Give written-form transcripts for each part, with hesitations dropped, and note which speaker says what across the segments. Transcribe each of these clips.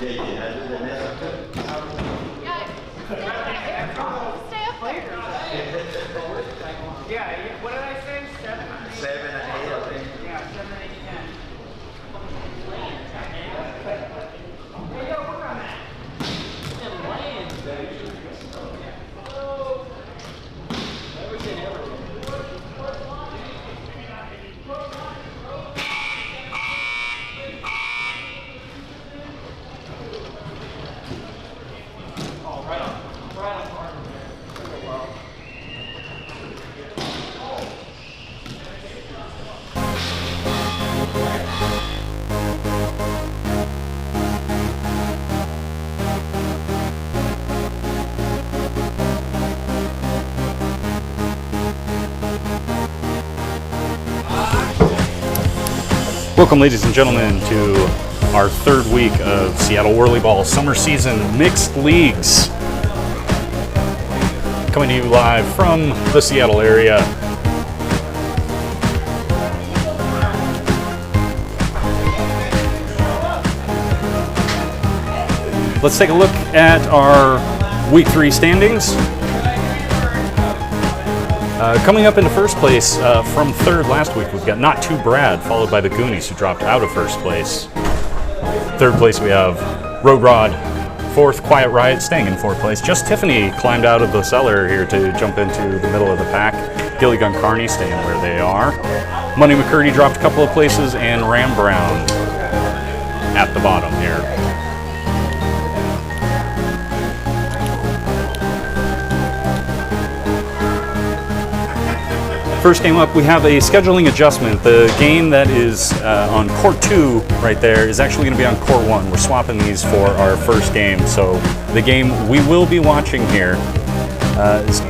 Speaker 1: Stay up there.
Speaker 2: Yeah, what did I say? 7 and 8?
Speaker 3: 7 and 8, I think.
Speaker 2: Yeah, 7, 8, 10. Hey, yo, work on that.
Speaker 4: Welcome, ladies and gentlemen, to our third week of Seattle Whirlyball Summer Season Mixed Leagues. Coming to you live from the Seattle area. Let's take a look at our Week 3 standings. Coming up into first place from third last week, we've got Not Too Brad, followed by the Goonies, who dropped out of first place. Third place, we have Road Rod. Fourth, Quiet Riot, staying in fourth place. Just Tiffany climbed out of the cellar here to jump into the middle of the pack. Gilligan Carney staying where they are. Money McCurdy dropped a couple of places, and Ram Brown at the bottom here. First game up, we have a scheduling adjustment. The game that is on Court 2 right there is actually going to be on Court 1. We're swapping these for our first game. So the game we will be watching here is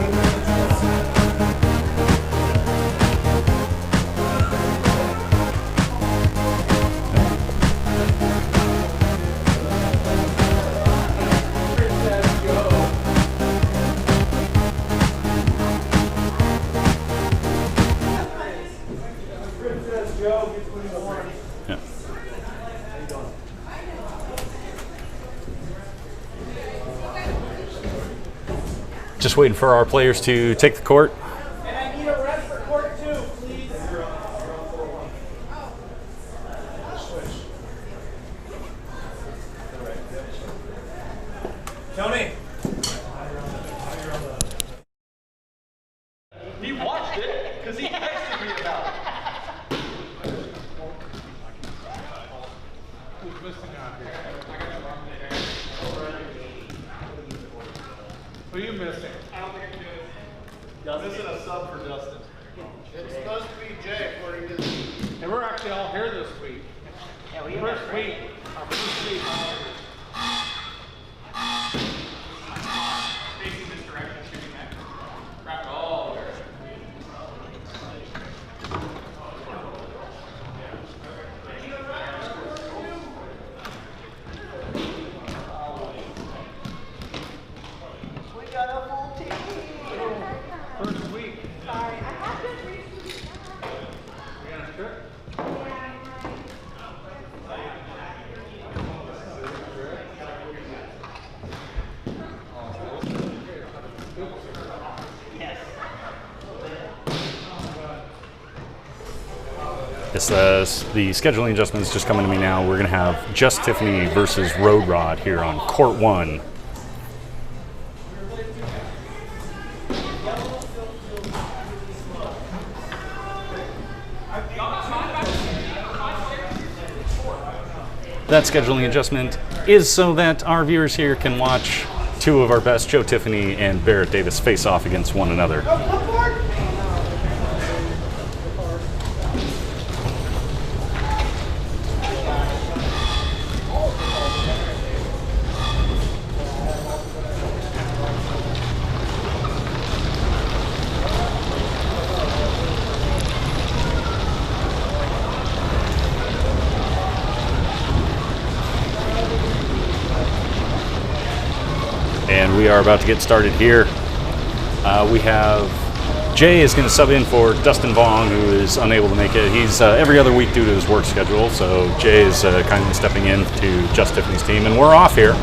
Speaker 4: just waiting for our players to take the court.
Speaker 2: And I need a ref for Court 2, please. Tony.
Speaker 3: He watched it because he texted me about it.
Speaker 2: Who's missing out here? Who are you missing?
Speaker 3: Missing a sub for Justin.
Speaker 5: It's supposed to be Jay according to the...
Speaker 2: And we're actually all here this week.
Speaker 5: Yeah, we
Speaker 2: First week. Our first week.
Speaker 6: Facing this direction, shooting that. Wrap it all there.
Speaker 5: We got a full team.
Speaker 2: First week.
Speaker 1: Sorry, I have been recently.
Speaker 2: We on a trip?
Speaker 4: This, the scheduling adjustment is just coming to me now. We're going to have Just Tiffany versus Road Rod here on Court 1. That scheduling adjustment is so that our viewers here can watch two of our best, Joe Tiffany and Barrett Davis, face off against one another. And we are about to get started here. We have Jay is going to sub in for Dustin Vaughn, who is unable to make it. He's every other week due to his work schedule, so Jay is kindly stepping in to Just Tiffany's team, and we're off here.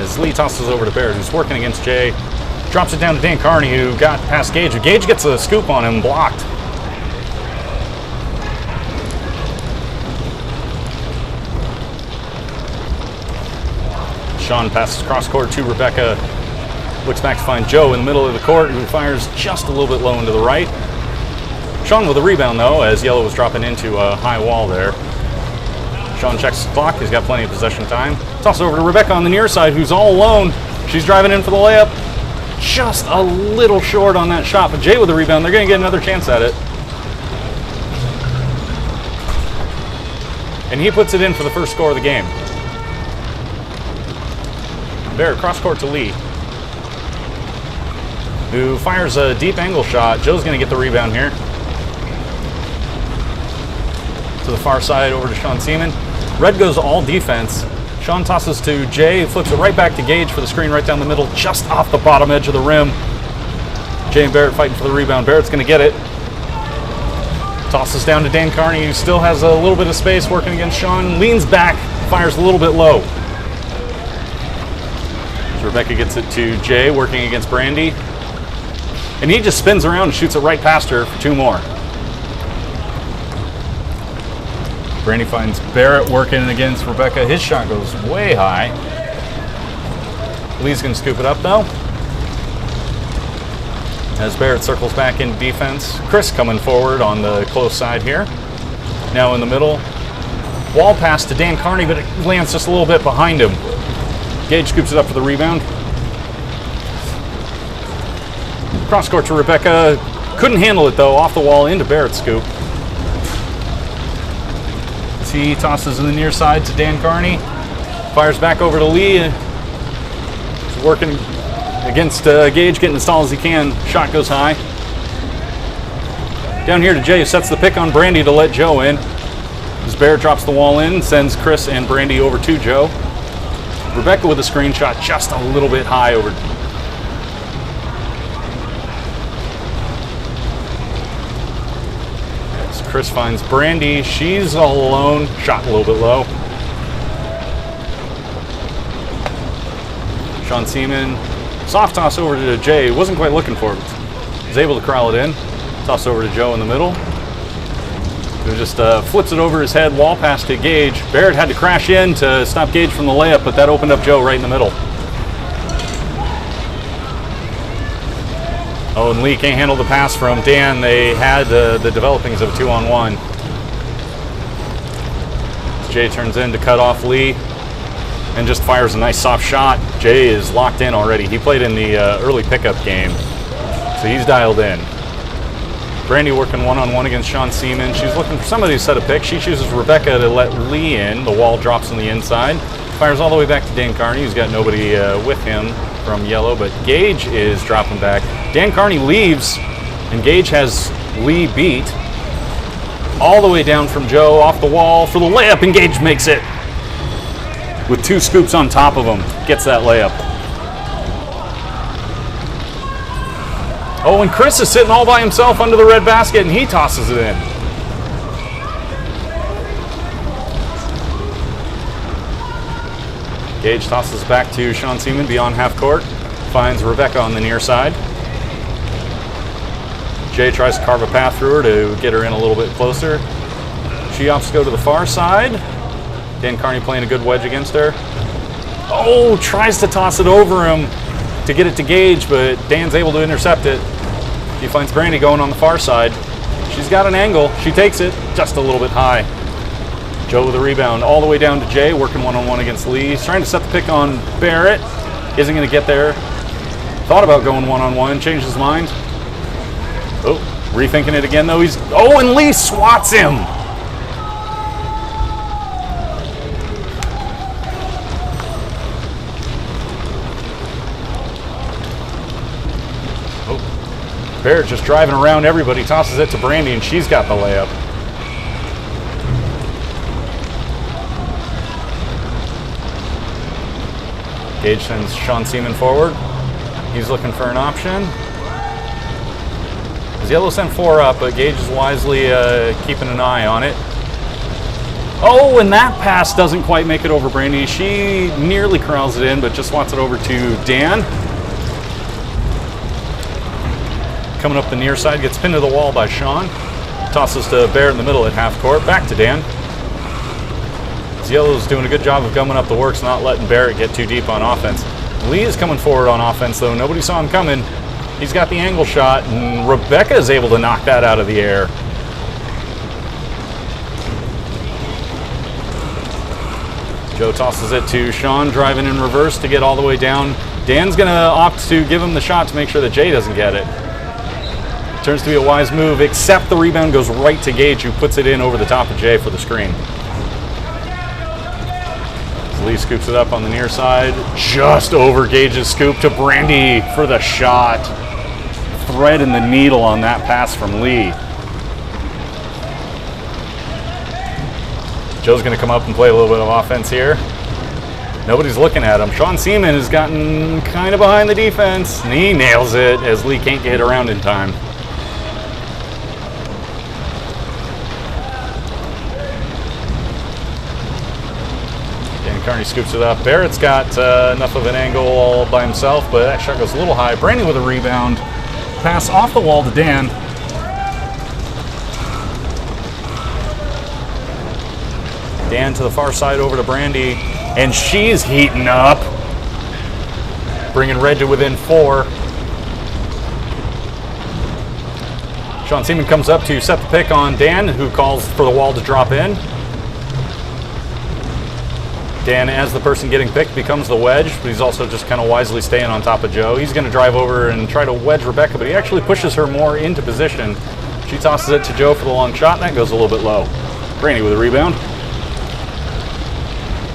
Speaker 4: As Lee tosses over to Barrett, who's working against Jay, drops it down to Dan Carney, who got past Gage. Gage gets a scoop on him, blocked. Sean passes cross court to Rebecca. Looks back to find Joe in the middle of the court, who fires just a little bit low into the right. Sean with a rebound, though, as Yellow was dropping into a high wall there. Sean checks the clock. He's got plenty of possession time. Toss over to Rebecca on the near side, who's all alone. She's driving in for the layup. Just a little short on that shot, but Jay with the rebound. They're going to get another chance at it. And he puts it in for the first score of the game. Barrett cross court to Lee, who fires a deep angle shot. Joe's going to get the rebound here. To the far side over to Sean Seaman. Red goes all defense. Sean tosses to Jay, flips it right back to Gage for the screen right down the middle, just off the bottom edge of the rim. Jay and Barrett fighting for the rebound. Barrett's going to get it. Tosses down to Dan Carney, who still has a little bit of space working against Sean. Leans back, fires a little bit low. Rebecca gets it to Jay, working against Brandy. And he just spins around and shoots it right past her for two more. Brandy finds Barrett working against Rebecca. His shot goes way high. Lee's going to scoop it up, though. As Barrett circles back into defense. Chris coming forward on the close side here. Now in the middle. Wall pass to Dan Carney, but it lands just a little bit behind him. Gage scoops it up for the rebound. Cross court to Rebecca. Couldn't handle it, though. Off the wall into Barrett's scoop. He tosses in the near side to Dan Carney. Fires back over to Lee. He's working against Gage, getting as tall as he can. Shot goes high. Down here to Jay, who sets the pick on Brandy to let Joe in. As Barrett drops the wall in, sends Chris and Brandy over to Joe. Rebecca with a screen shot just a little bit high over. As Chris finds Brandy, she's all alone, shot a little bit low. Sean Seaman, soft toss over to Jay, wasn't quite looking for it. Was able to corral it in. Toss over to Joe in the middle. Who just flips it over his head, wall pass to Gage. Barrett had to crash in to stop Gage from the layup, but that opened up Joe right in the middle. Oh, and Lee can't handle the pass from Dan. They had the developings of a 2-on-1. Jay turns in to cut off Lee and just fires a nice soft shot. Jay is locked in already. He played in the early pickup game, so he's dialed in. Brandy working one-on-one against Sean Seaman. She's looking for somebody to set a pick. She chooses Rebecca to let Lee in. The wall drops on the inside. Fires all the way back to Dan Carney, who's got nobody with him from Yellow, but Gage is dropping back. Dan Carney leaves, and Gage has Lee beat. All the way down from Joe, off the wall for the layup, and Gage makes it. With two scoops on top of him, gets that layup. Oh, and Chris is sitting all by himself under the red basket, and he tosses it in. Gage tosses back to Sean Seaman beyond half court. Finds Rebecca on the near side. Jay tries to carve a path through her to get her in a little bit closer. She opts to go to the far side. Dan Carney playing a good wedge against her. Oh, tries to toss it over him to get it to Gage, but Dan's able to intercept it. He finds Brandy going on the far side. She's got an angle. She takes it just a little bit high. Joe with a rebound all the way down to Jay, working one-on-one against Lee. He's trying to set the pick on Barrett. Isn't going to get there. Thought about going one-on-one, changed his mind. Oh, rethinking it again, though. Oh, and Lee swats him. Barrett just driving around everybody, tosses it to Brandy, and she's got the layup. Gage sends Sean Seaman forward. He's looking for an option. As Yellow sent 4 up, but Gage is wisely keeping an eye on it. Oh, and that pass doesn't quite make it over Brandy. She nearly corrals it in, but just wants it over to Dan. Coming up the near side, gets pinned to the wall by Sean. Tosses to Barrett in the middle at half court. Back to Dan. Yellow's doing a good job of gumming up the works, not letting Barrett get too deep on offense. Lee is coming forward on offense, though. Nobody saw him coming. He's got the angle shot, and Rebecca is able to knock that out of the air. Joe tosses it to Sean, driving in reverse to get all the way down. Dan's going to opt to give him the shot to make sure that Jay doesn't get it. Turns to be a wise move, except the rebound goes right to Gage, who puts it in over the top of Jay for the screen. Lee scoops it up on the near side, just over Gage's scoop to Brandy for the shot. Thread in the needle on that pass from Lee. Joe's going to come up and play a little bit of offense here. Nobody's looking at him. Sean Seaman has gotten kind of behind the defense, and he nails it as Lee can't get around in time. Dan Carney scoops it up. Barrett's got enough of an angle all by himself, but that shot goes a little high. Brandon with a rebound. Pass off the wall to Dan. Dan to the far side over to Brandy, and she's heating up, bringing Red to within 4. Sean Seaman comes up to set the pick on Dan, who calls for the wall to drop in. Dan, as the person getting picked, becomes the wedge, but he's also just kind of wisely staying on top of Joe. He's going to drive over and try to wedge Rebecca, but he actually pushes her more into position. She tosses it to Joe for the long shot, and that goes a little bit low. Brandy with a rebound.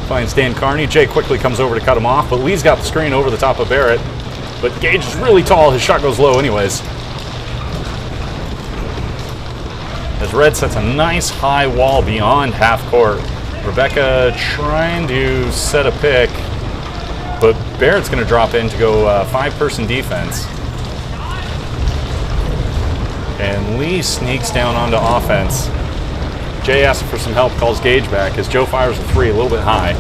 Speaker 4: Finds Dan Carney. Jay quickly comes over to cut him off, but Lee's got the screen over the top of Barrett. But Gage is really tall. His shot goes low anyways. As Red sets a nice high wall beyond half court. Rebecca trying to set a pick, but Barrett's going to drop in to go 5-person defense. And Lee sneaks down onto offense. Jay asks for some help, calls Gage back as Joe fires a 3 a little bit high.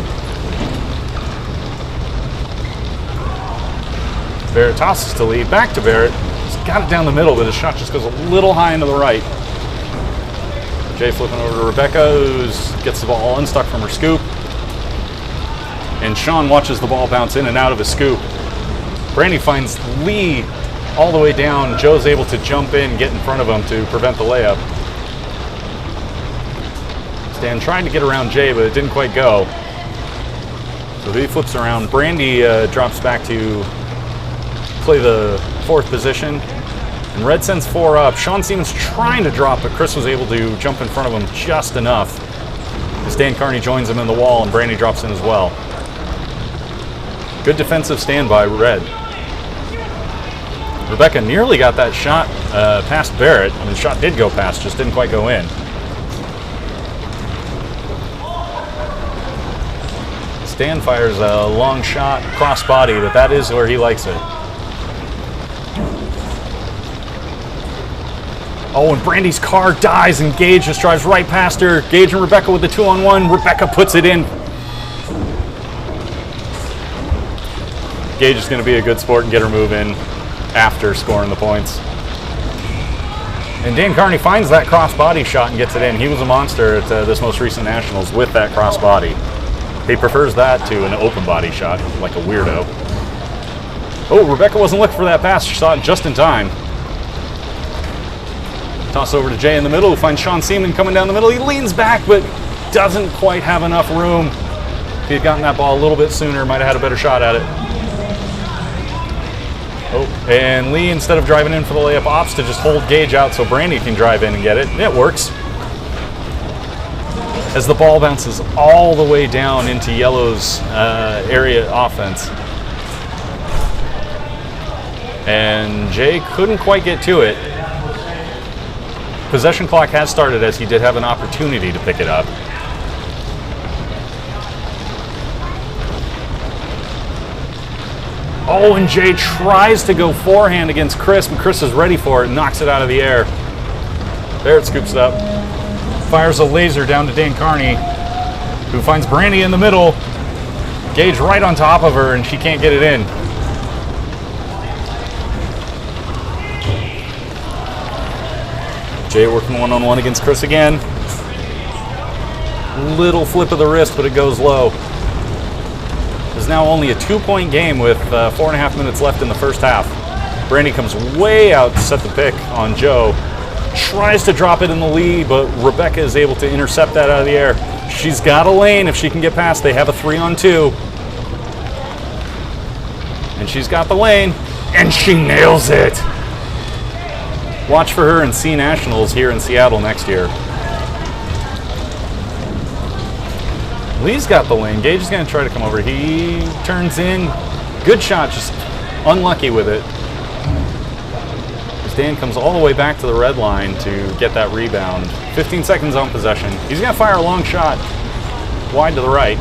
Speaker 4: Barrett tosses to Lee, back to Barrett. He's got it down the middle, but his shot just goes a little high into the right. Jay flipping over to Rebecca, who gets the ball unstuck from her scoop. And Sean watches the ball bounce in and out of his scoop. Brandy finds Lee all the way down. Joe's able to jump in, get in front of him to prevent the layup. Dan trying to get around Jay, but it didn't quite go. So he flips around. Brandy drops back to play the 4th position. And Red sends 4 up. Sean Seaman's trying to drop, but Chris was able to jump in front of him just enough. As Dan Carney joins him in the wall, and Brandy drops in as well. Good defensive stand by Red. Rebecca nearly got that shot past Barrett. I mean, the shot did go past, just didn't quite go in. Dan fires a long shot, cross body, but that is where he likes it. Oh, and Brandy's car dies, and Gage just drives right past her. Gage and Rebecca with the 2-on-1. Rebecca puts it in. Gage is going to be a good sport and get her move in after scoring the points. And Dan Carney finds that cross body shot and gets it in. He was a monster at this most recent Nationals with that cross body. He prefers that to an open body shot, like a weirdo. Oh, Rebecca wasn't looking for that pass. She saw it just in time. Toss over to Jay in the middle, who finds Sean Seaman coming down the middle. He leans back, but doesn't quite have enough room. If he had gotten that ball a little bit sooner, might have had a better shot at it. Oh, and Lee, instead of driving in for the layup, opts to just hold Gage out so Brandy can drive in and get it. It works. As the ball bounces all the way down into Yellow's area offense. And Jay couldn't quite get to it. Possession clock has started, as he did have an opportunity to pick it up. Oh, and Jay tries to go forehand against Chris, but Chris is ready for it and knocks it out of the air. Barrett scoops it up, fires a laser down to Dan Carney, who finds Brandy in the middle. Gage right on top of her, and she can't get it in. Jay working one-on-one against Chris again. Little flip of the wrist, but it goes low. It's now only a 2-point game with 4.5 minutes left in the first half. Brandy comes way out to set the pick on Joe. Tries to drop it in the lead, but Rebecca is able to intercept that out of the air. She's got a lane if she can get past. They have a 3-on-2. And she's got the lane, and she nails it. Watch for her in C Nationals here in Seattle next year. Lee's got the lane. Gage is going to try to come over. He turns in. Good shot, just unlucky with it. As Dan comes all the way back to the red line to get that rebound. 15 seconds on possession. He's going to fire a long shot wide to the right.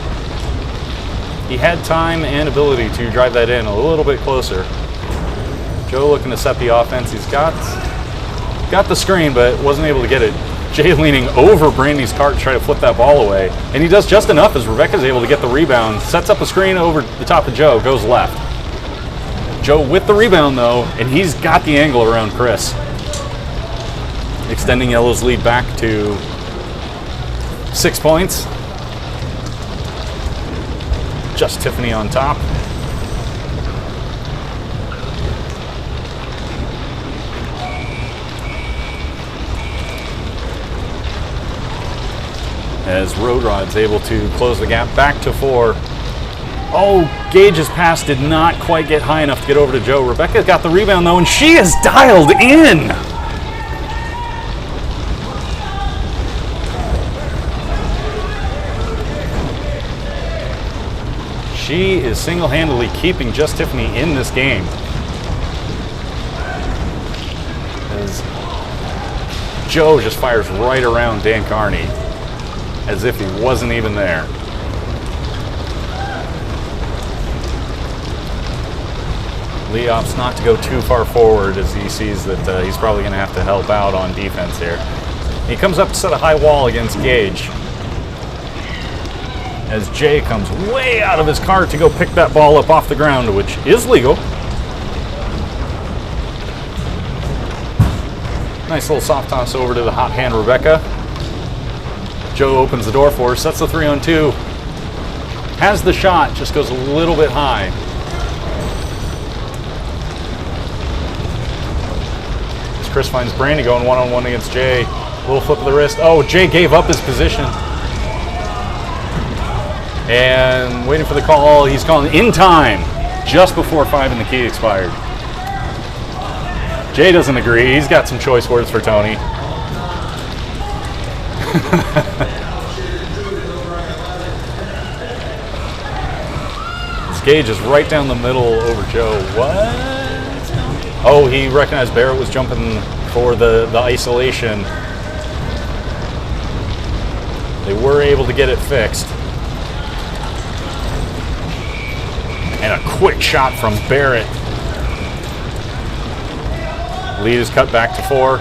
Speaker 4: He had time and ability to drive that in a little bit closer. Joe looking to set the offense. He's got the screen, but wasn't able to get it. Jay leaning over Brandy's cart to try to flip that ball away. And he does just enough as Rebecca's able to get the rebound. Sets up a screen over the top of Joe, goes left. Joe with the rebound though, and he's got the angle around Chris. Extending Yellow's lead back to 6 points. Just Tiffany on top. As Road Rod's able to close the gap back to 4. Oh, Gage's pass did not quite get high enough to get over to Joe. Rebecca's got the rebound though, and she is dialed in. She is single-handedly keeping Just Tiffany in this game. As Joe just fires right around Dan Carney, as if he wasn't even there. Lee opts not to go too far forward as he sees that he's probably going to have to help out on defense here. He comes up to set a high wall against Gage. As Jay comes way out of his cart to go pick that ball up off the ground, which is legal. Nice little soft toss over to the hot hand Rebecca. Joe opens the door for her, sets the 3-on-2. Has the shot, just goes a little bit high. As Chris finds Brandy going one-on-one against Jay. A little flip of the wrist. Oh, Jay gave up his position. And waiting for the call, he's calling in time, just before 5 in the key expired. Jay doesn't agree. He's got some choice words for Tony. This Gage is right down the middle over Joe. What? Oh, he recognized Barrett was jumping for the isolation. They were able to get it fixed. And a quick shot from Barrett. Lead is cut back to 4.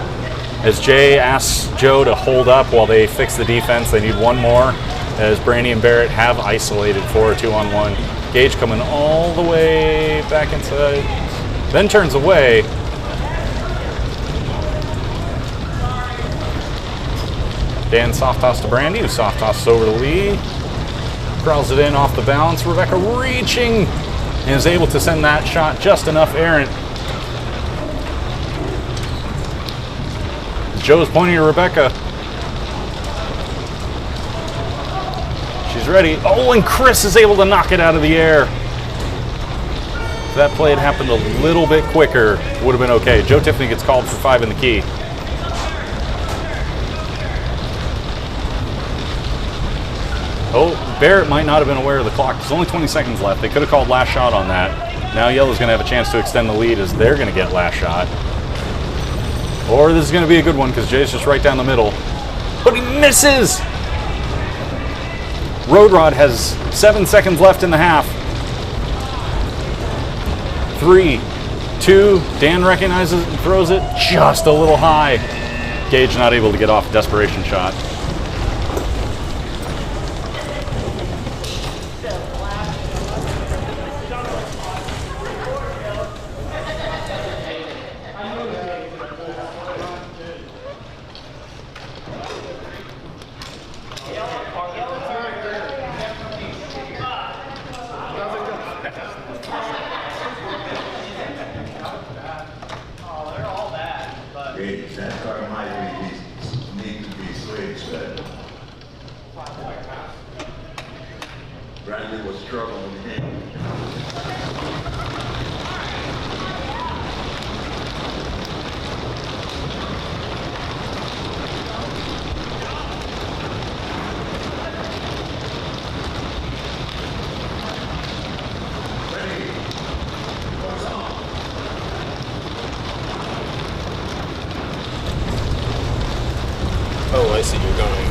Speaker 4: As Jay asks Joe to hold up while they fix the defense, they need one more. As Brandy and Barrett have isolated for a 2-on-1. Gage coming all the way back inside, then turns away. Dan soft toss to Brandy, who soft tosses over to Lee. Crawls it in off the balance. Rebecca reaching and is able to send that shot just enough errant. Joe's pointing to Rebecca. She's ready. Oh, and Chris is able to knock it out of the air. If that play had happened a little bit quicker, it would have been okay. Joe Tiffany gets called for 5 in the key. Oh, Barrett might not have been aware of the clock. There's only 20 seconds left. They could have called last shot on that. Now Yellow's going to have a chance to extend the lead as they're going to get last shot. Or this is going to be a good one because Jay's just right down the middle. But he misses! Road Rod has 7 seconds left in the half. 3, 2, Dan recognizes it and throws it just a little high. Gage not able to get off a desperation shot.
Speaker 7: Gage, that car might need to be switched, but Bradley was struggling with him.
Speaker 8: Oh, I see you're going.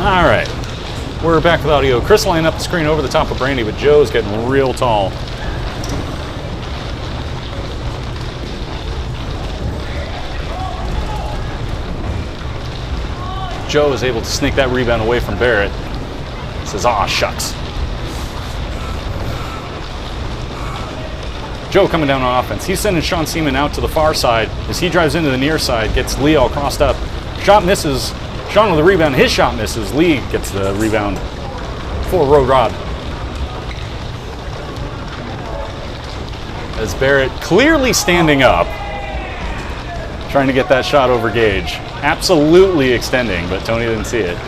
Speaker 4: All right, we're back with audio. Chris lining up the screen over the top of Brandy, but Joe's getting real tall. Joe is able to sneak that rebound away from Barrett. Says, "Aw, shucks." Joe coming down on offense. He's sending Sean Seaman out to the far side as he drives into the near side, gets Lee all crossed up. Shot misses. Sean with the rebound. His shot misses. Lee gets the rebound for Road Rod. As Barrett clearly standing up, trying to get that shot over Gage. Absolutely extending, but Tony didn't see it.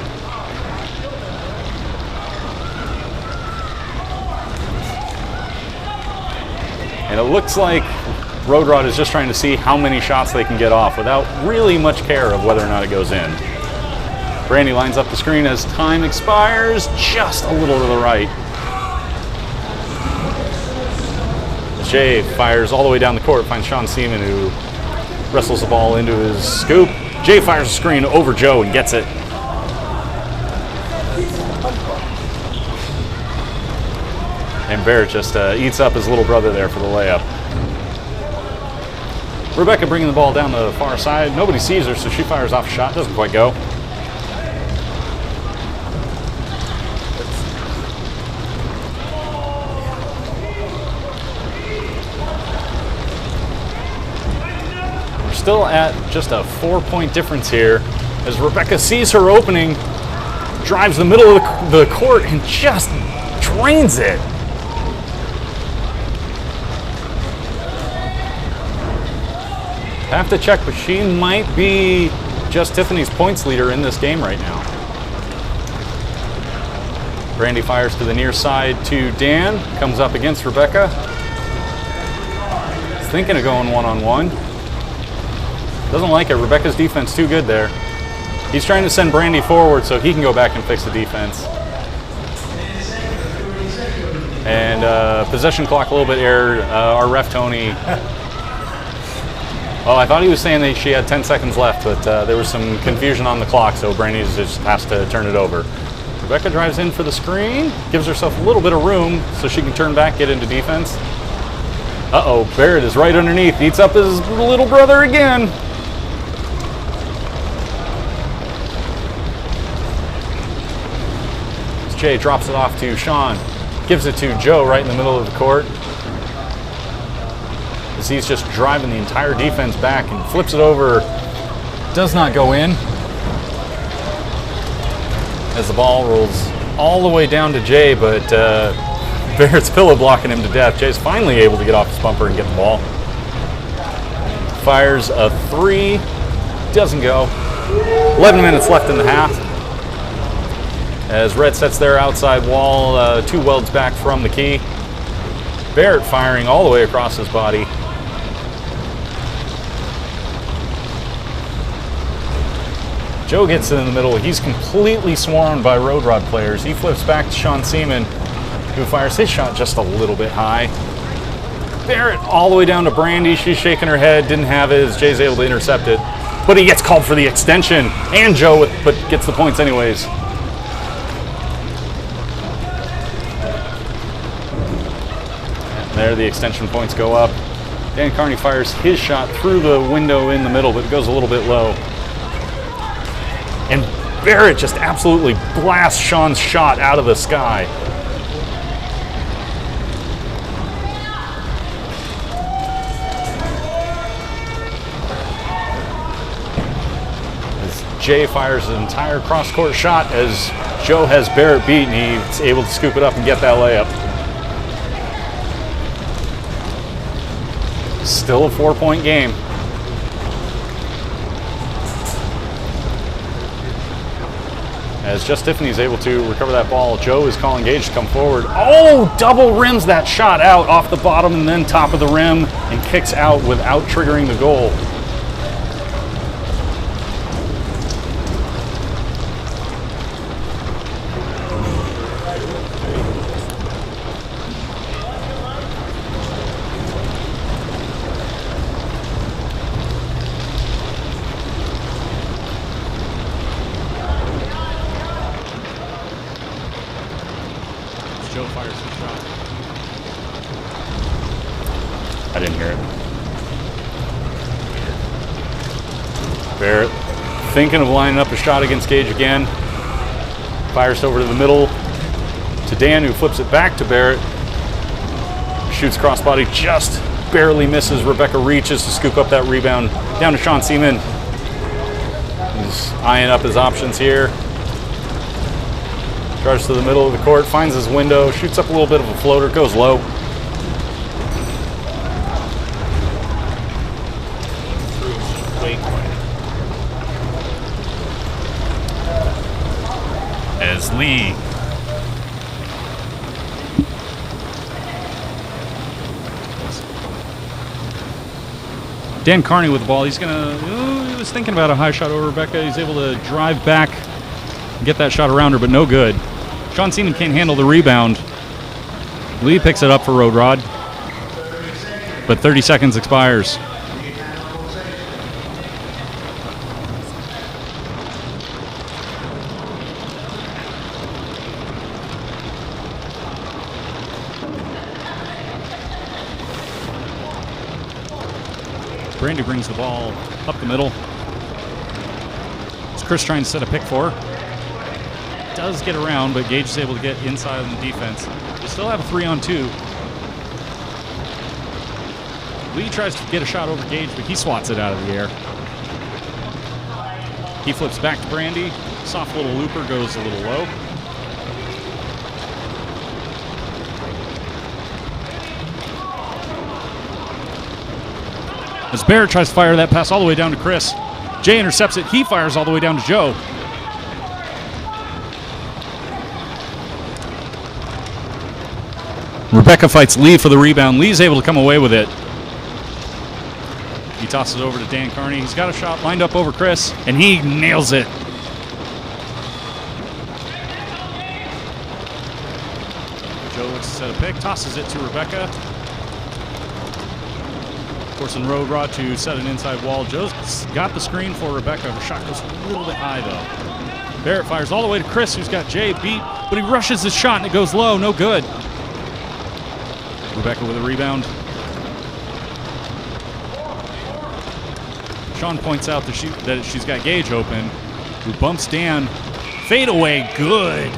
Speaker 4: And it looks like Road Rod is just trying to see how many shots they can get off without really much care of whether or not it goes in. Brandy lines up the screen as time expires, just a little to the right. Jay fires all the way down the court, finds Sean Seaman, who wrestles the ball into his scoop. Jay fires the screen over Joe and gets it. And Barrett just eats up his little brother there for the layup. Rebecca bringing the ball down the far side. Nobody sees her, so she fires off a shot. Doesn't quite go. Still at just a 4-point difference here as Rebecca sees her opening, drives the middle of the court and just drains it. Have to check, but she might be just Tiffany's points leader in this game right now. Brandy fires to the near side to Dan, comes up against Rebecca. He's thinking of going one-on-one. Doesn't like it. Rebecca's defense too good there. He's trying to send Brandy forward so he can go back and fix the defense. And possession clock a little bit error. Our ref, Tony. Well, I thought he was saying that she had 10 seconds left, but there was some confusion on the clock, so Brandy just has to turn it over. Rebecca drives in for the screen, gives herself a little bit of room so she can turn back, get into defense. Uh-oh, Barrett is right underneath. Eats up his little brother again. Jay drops it off to Sean, gives it to Joe right in the middle of the court. As he's just driving the entire defense back and flips it over. Does not go in. As the ball rolls all the way down to Jay, but Barrett's pillow blocking him to death. Jay's finally able to get off his bumper and get the ball. Fires a 3. Doesn't go. 11 minutes left in the half. As Red sets their outside wall 2 welds back from the key. Barrett firing all the way across his body. Joe gets in the middle. He's completely swarmed by Road Rod players. He flips back to Sean Seaman, who fires his shot just a little bit high. Barrett all the way down to Brandy. She's shaking her head, didn't have it as Jay's able to intercept it. But he gets called for the extension, and Joe but gets the points anyways. And there the extension points go up. Dan Carney fires his shot through the window in the middle, but it goes a little bit low. And Barrett just absolutely blasts Sean's shot out of the sky. As Jay fires an entire cross-court shot as Joe has Barrett beat, and he's able to scoop it up and get that layup. Still a 4-point game. As Just Tiffany's able to recover that ball, Joe is calling Gage to come forward. Oh, double rims that shot out off the bottom and then top of the rim and kicks out without triggering the goal. Joe fires his shot. I didn't hear it. Barrett thinking of lining up a shot against Gage again. Fires over to the middle to Dan, who flips it back to Barrett. Shoots crossbody, just barely misses. Rebecca reaches to scoop up that rebound down to Sean Seaman. He's eyeing up his options here. Drives to the middle of the court, finds his window, shoots up a little bit of a floater, goes low. As Lee Dan Carney with the ball. He's gonna. He was thinking about a high shot over Rebecca. He's able to drive back, get that shot around her, but no good. Sean Seaman can't handle the rebound. Lee picks it up for Road Rod, but 30 seconds expires. Brandy brings the ball up the middle. It's Chris trying to set a pick for her. Does get around, but Gage is able to get inside on the defense. They still have a 3-on-2. Lee tries to get a shot over Gage, but he swats it out of the air. He flips back to Brandy. Soft little looper goes a little low. As Barrett tries to fire that pass all the way down to Chris. Jay intercepts it. He fires all the way down to Joe. Rebecca fights Lee for the rebound. Lee's able to come away with it. He tosses it over to Dan Carney. He's got a shot lined up over Chris, and he nails it. Joe looks to set a pick, tosses it to Rebecca. Forcing Road Rod to set an inside wall. Joe's got the screen for Rebecca. Her shot goes a little bit high, though. Barrett fires all the way to Chris, who's got Jay beat, but he rushes his shot, and it goes low. No good. Rebecca with a rebound. Sean points out that she's got Gage open, who bumps Dan. Fade away, good.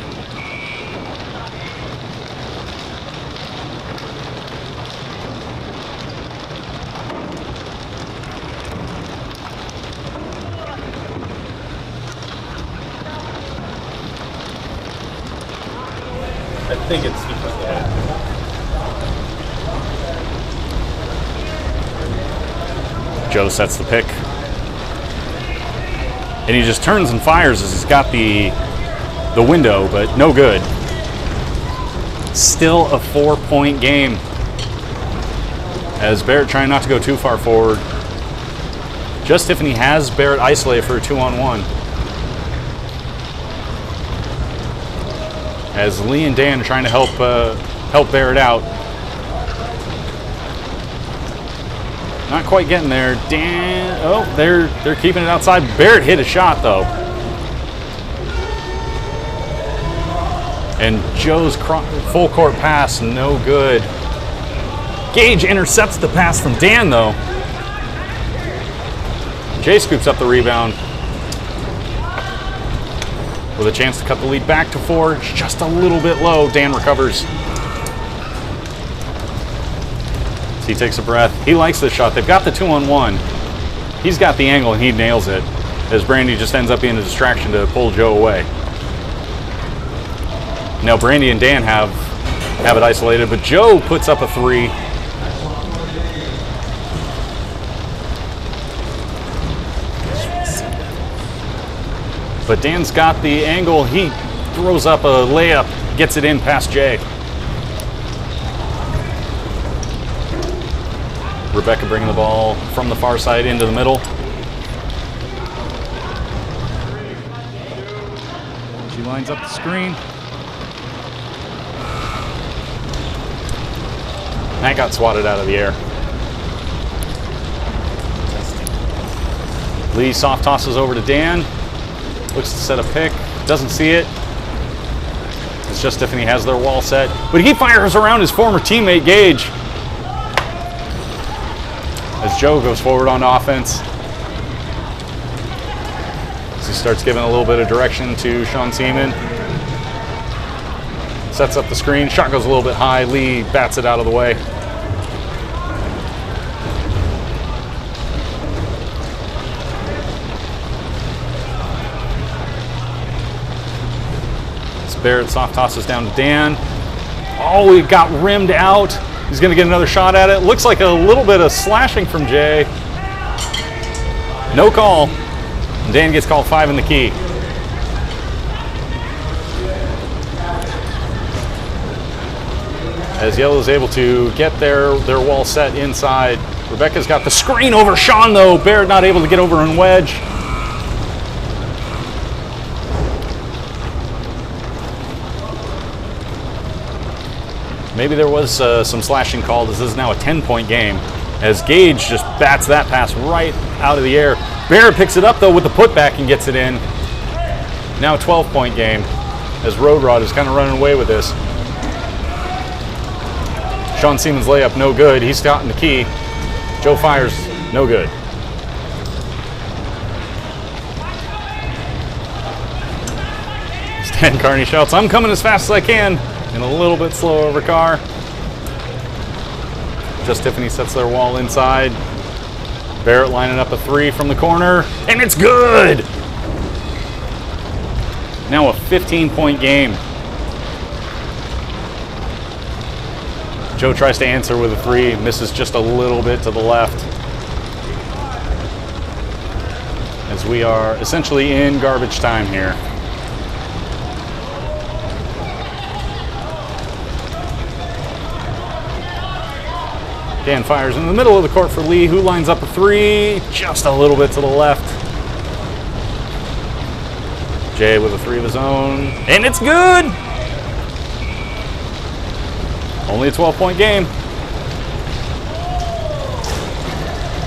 Speaker 8: I think it's equal.
Speaker 4: Joe sets the pick. And he just turns and fires as he's got the window, but no good. Still a 4-point game. As Barrett trying not to go too far forward. Just Tiffany has Barrett isolated for a 2-on-1. As Lee and Dan are trying to help Barrett out. Not quite getting there. Dan, oh, they're keeping it outside. Barrett hit a shot though. And Joe's full court pass, no good. Gage intercepts the pass from Dan though. Jay scoops up the rebound. With a chance to cut the lead back to 4. It's just a little bit low. Dan recovers. He takes a breath. He likes this shot. They've got the 2-on-1. He's got the angle and he nails it. As Brandy just ends up being a distraction to pull Joe away. Now Brandy and Dan have it isolated, but Joe puts up a 3. But Dan's got the angle. He throws up a layup, gets it in past Jay. Rebecca bringing the ball from the far side into the middle. She lines up the screen. That got swatted out of the air. Lee soft tosses over to Dan. Looks to set a pick. Doesn't see it. It's just Tiffany has their wall set. But he fires around his former teammate, Gage. As Joe goes forward on offense. As he starts giving a little bit of direction to Sean Seaman. Sets up the screen. Shot goes a little bit high. Lee bats it out of the way. Barrett soft tosses down to Dan. Oh, he got rimmed out. He's going to get another shot at it. Looks like a little bit of slashing from Jay. No call. And Dan gets called 5 in the key. As Yellow is able to get their wall set inside. Rebecca's got the screen over Sean though. Barrett not able to get over and wedge. Maybe there was some slashing called. This is now a 10-point game as Gage just bats that pass right out of the air. Barrett picks it up though with the putback and gets it in. Now a 12-point game as Road Rod is kind of running away with this. Sean Seaman's layup, no good. He's got in the key. Joe fires, no good. Stan Carney shouts, "I'm coming as fast as I can." And a little bit slow over Carr. Just Tiffany sets their wall inside. Barrett lining up a 3 from the corner, and it's good! Now a 15-point game. Joe tries to answer with a 3, misses just a little bit to the left. As we are essentially in garbage time here. Dan fires in the middle of the court for Lee, who lines up a 3, just a little bit to the left. Jay with a 3 of his own, and it's good! Only a 12-point game.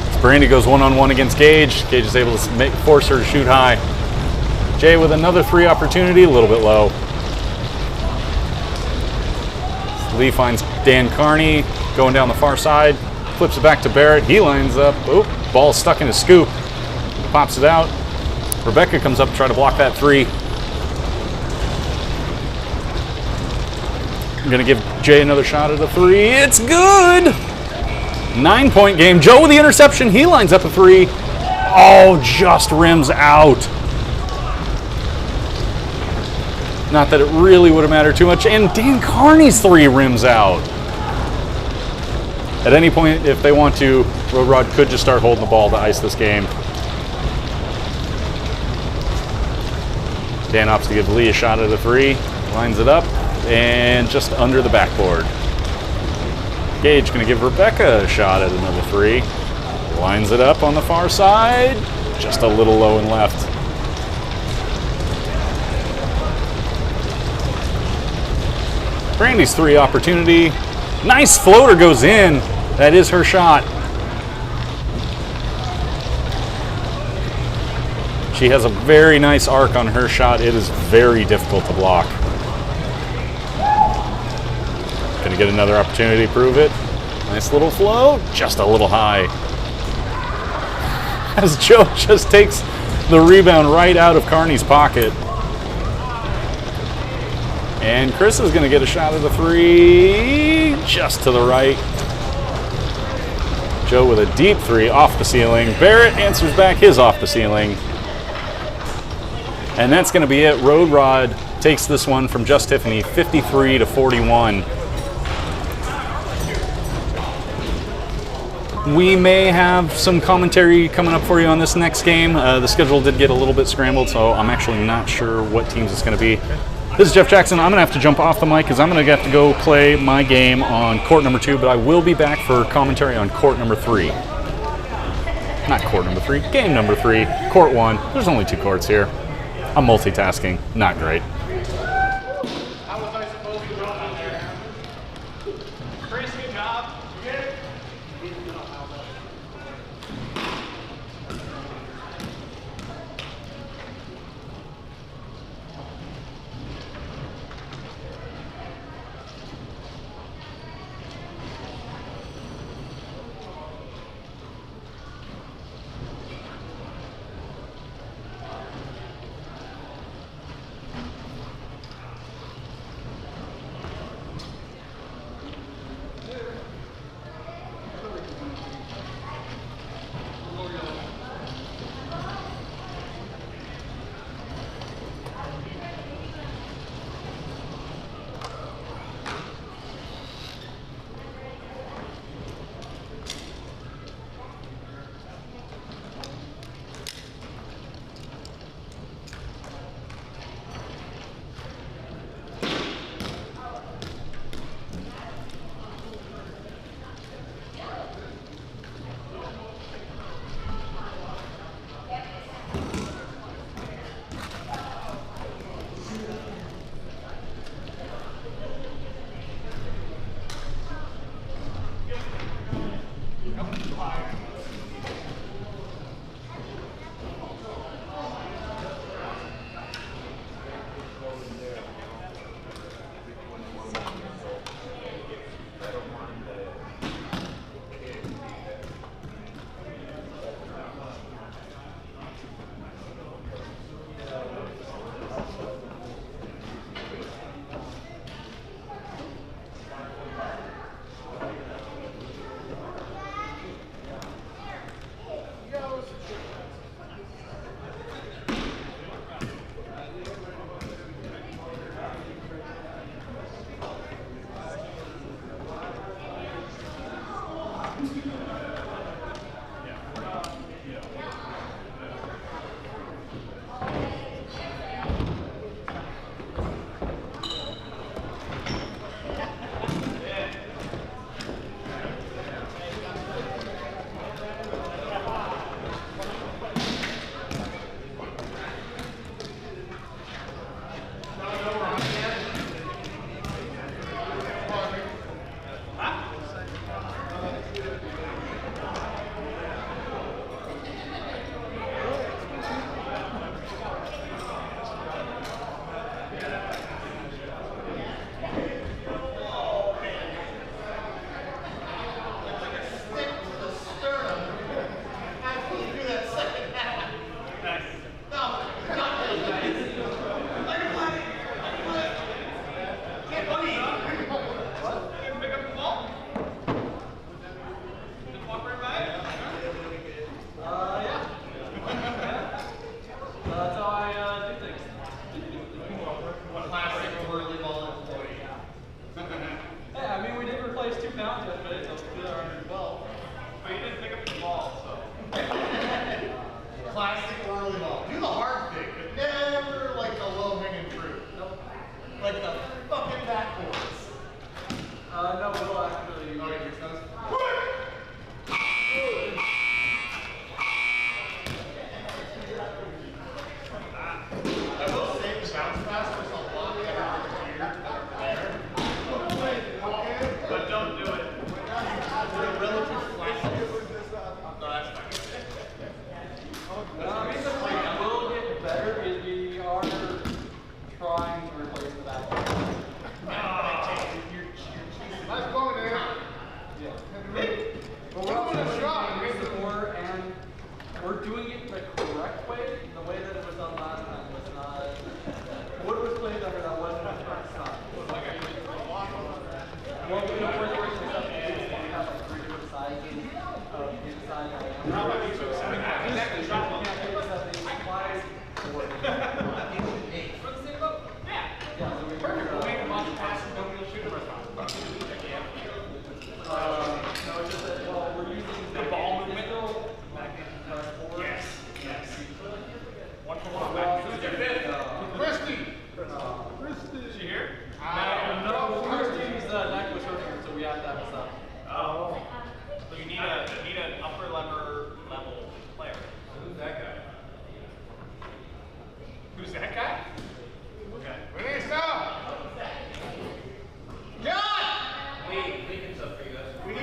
Speaker 4: As Brandy goes one-on-one against Gage. Gage is able to force her to shoot high. Jay with another 3 opportunity, a little bit low. Lee finds Dan Carney. Going down the far side, flips it back to Barrett. He lines up. Oop, ball stuck in his scoop. Pops it out. Rebecca comes up to try to block that 3. I'm going to give Jay another shot at a 3. It's good! 9-point game. Joe with the interception. He lines up a 3. Oh, just rims out. Not that it really would have mattered too much. And Dan Carney's 3 rims out. At any point, if they want to, Road Rod could just start holding the ball to ice this game. Dan opts to give Lee a shot at a 3, lines it up, and just under the backboard. Gage going to give Rebecca a shot at another 3, lines it up on the far side, just a little low and left. Brandy's 3 opportunity. Nice floater goes in. That is her shot. She has a very nice arc on her shot. It is very difficult to block. Gonna get another opportunity to prove it. Nice little float, just a little high. As Joe just takes the rebound right out of Carney's pocket. And Chris is going to get a shot at the 3, just to the right. Joe with a deep 3 off the ceiling. Barrett answers back his off the ceiling. And that's going to be it. Road Rod takes this one from Just Tiffany, 53-41. We may have some commentary coming up for you on this next game. The schedule did get a little bit scrambled, so I'm actually not sure what teams it's going to be. This is Jeff Jackson. I'm going to have to jump off the mic because I'm going to have to go play my game on court number 2, but I will be back for commentary on court number 3. Not court number 3, game number 3, court 1. There's only 2 courts here. I'm multitasking. Not great.
Speaker 2: How was I supposed to run on there? Crazy job. You get it?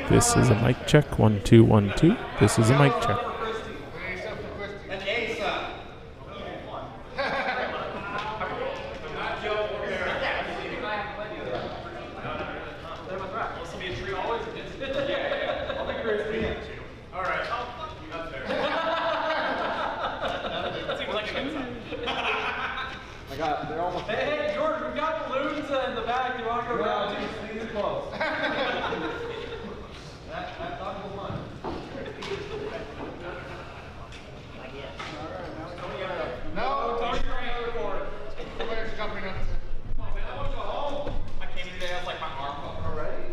Speaker 9: This is a mic check. 1 2 1 2. This is a mic check.
Speaker 2: Hey, George, we've got balloons in the back. Do you want to go grab two? These are close. That's not fun.
Speaker 5: No, somebody's jumping up.
Speaker 6: I want to go home. I came today, I was like, my arm felt already.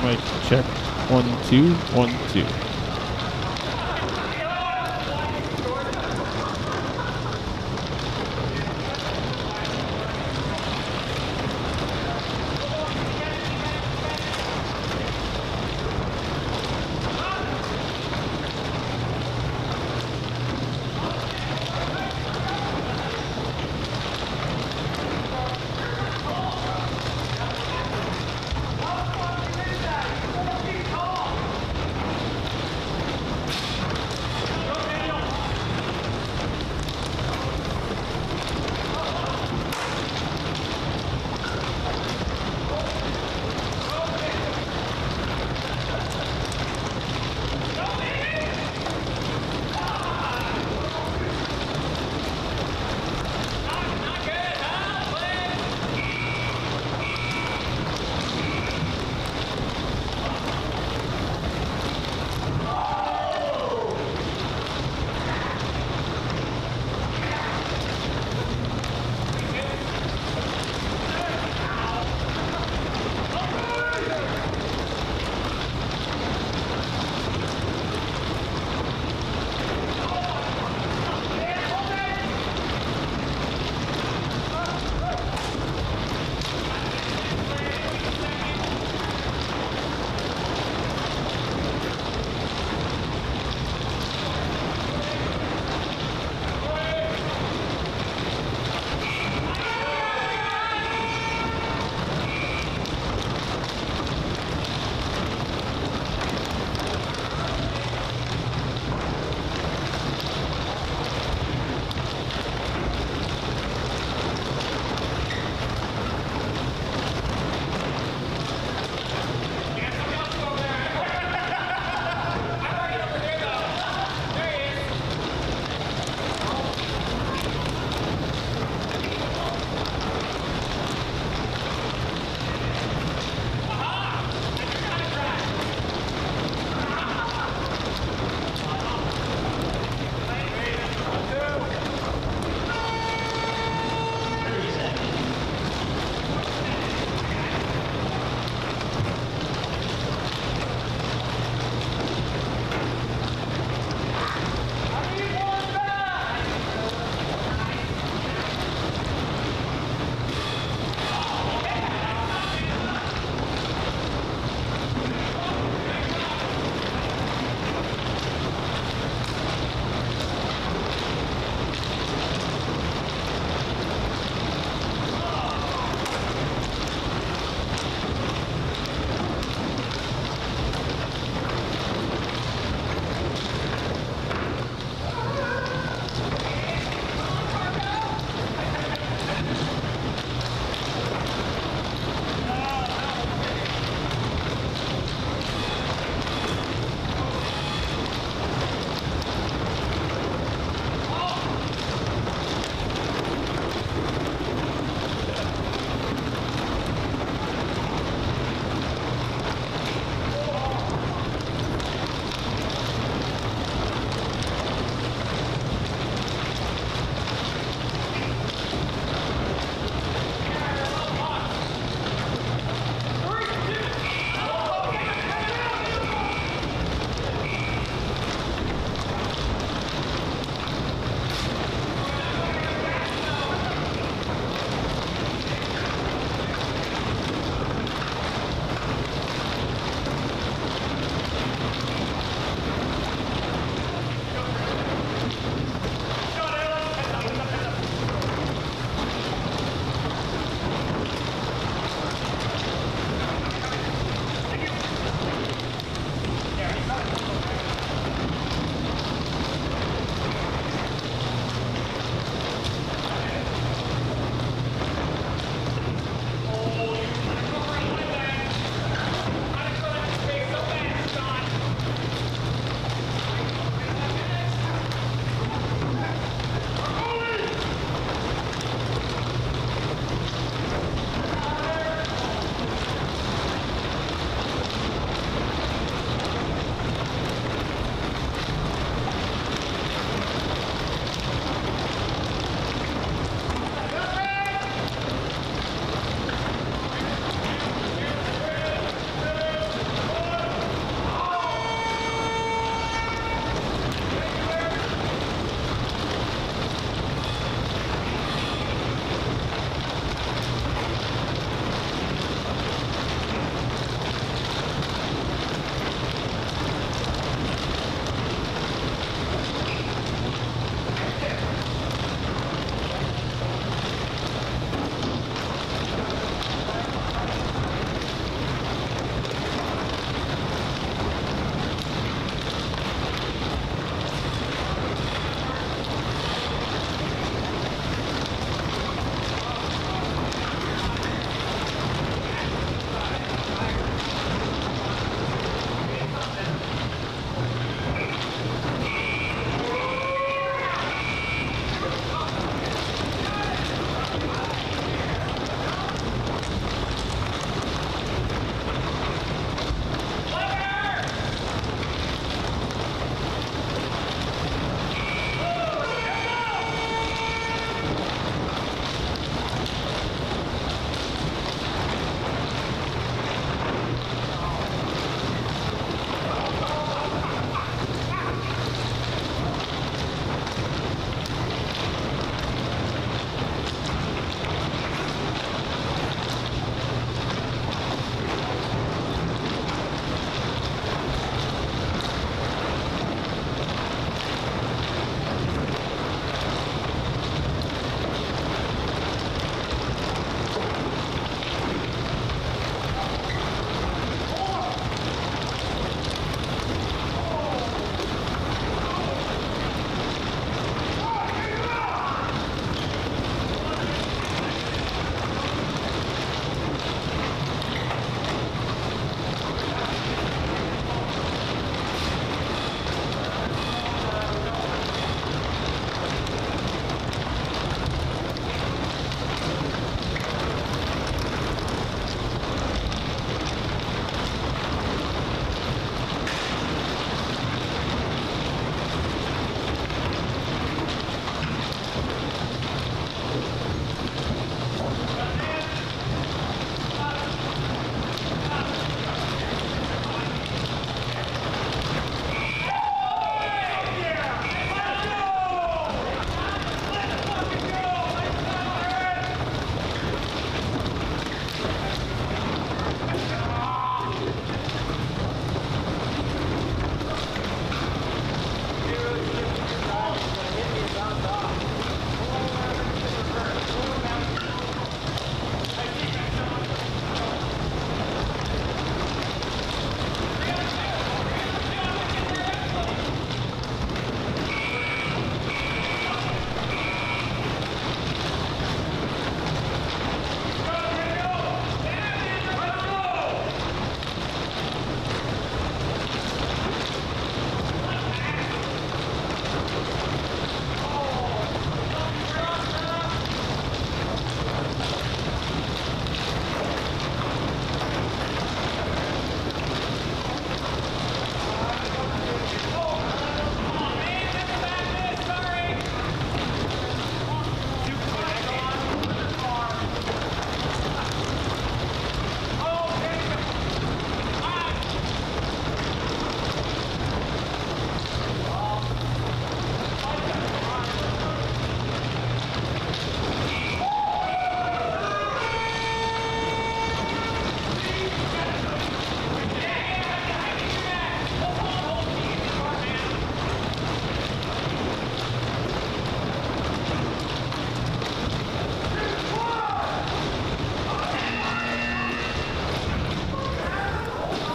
Speaker 9: Mic check. 1 2 1 2.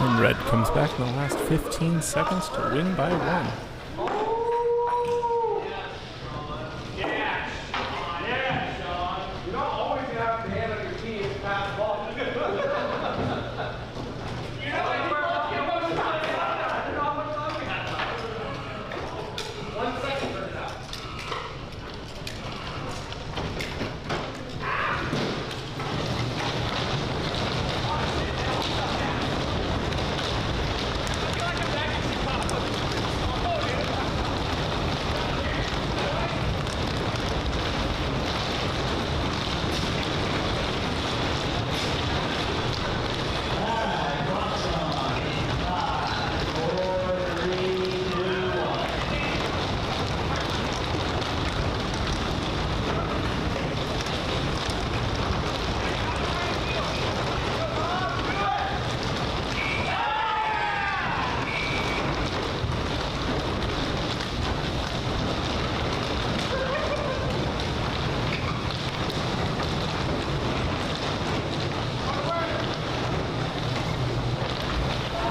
Speaker 9: And red comes back in the last 15 seconds to win by 1.
Speaker 2: You don't always have to hand on your team to pass the ball.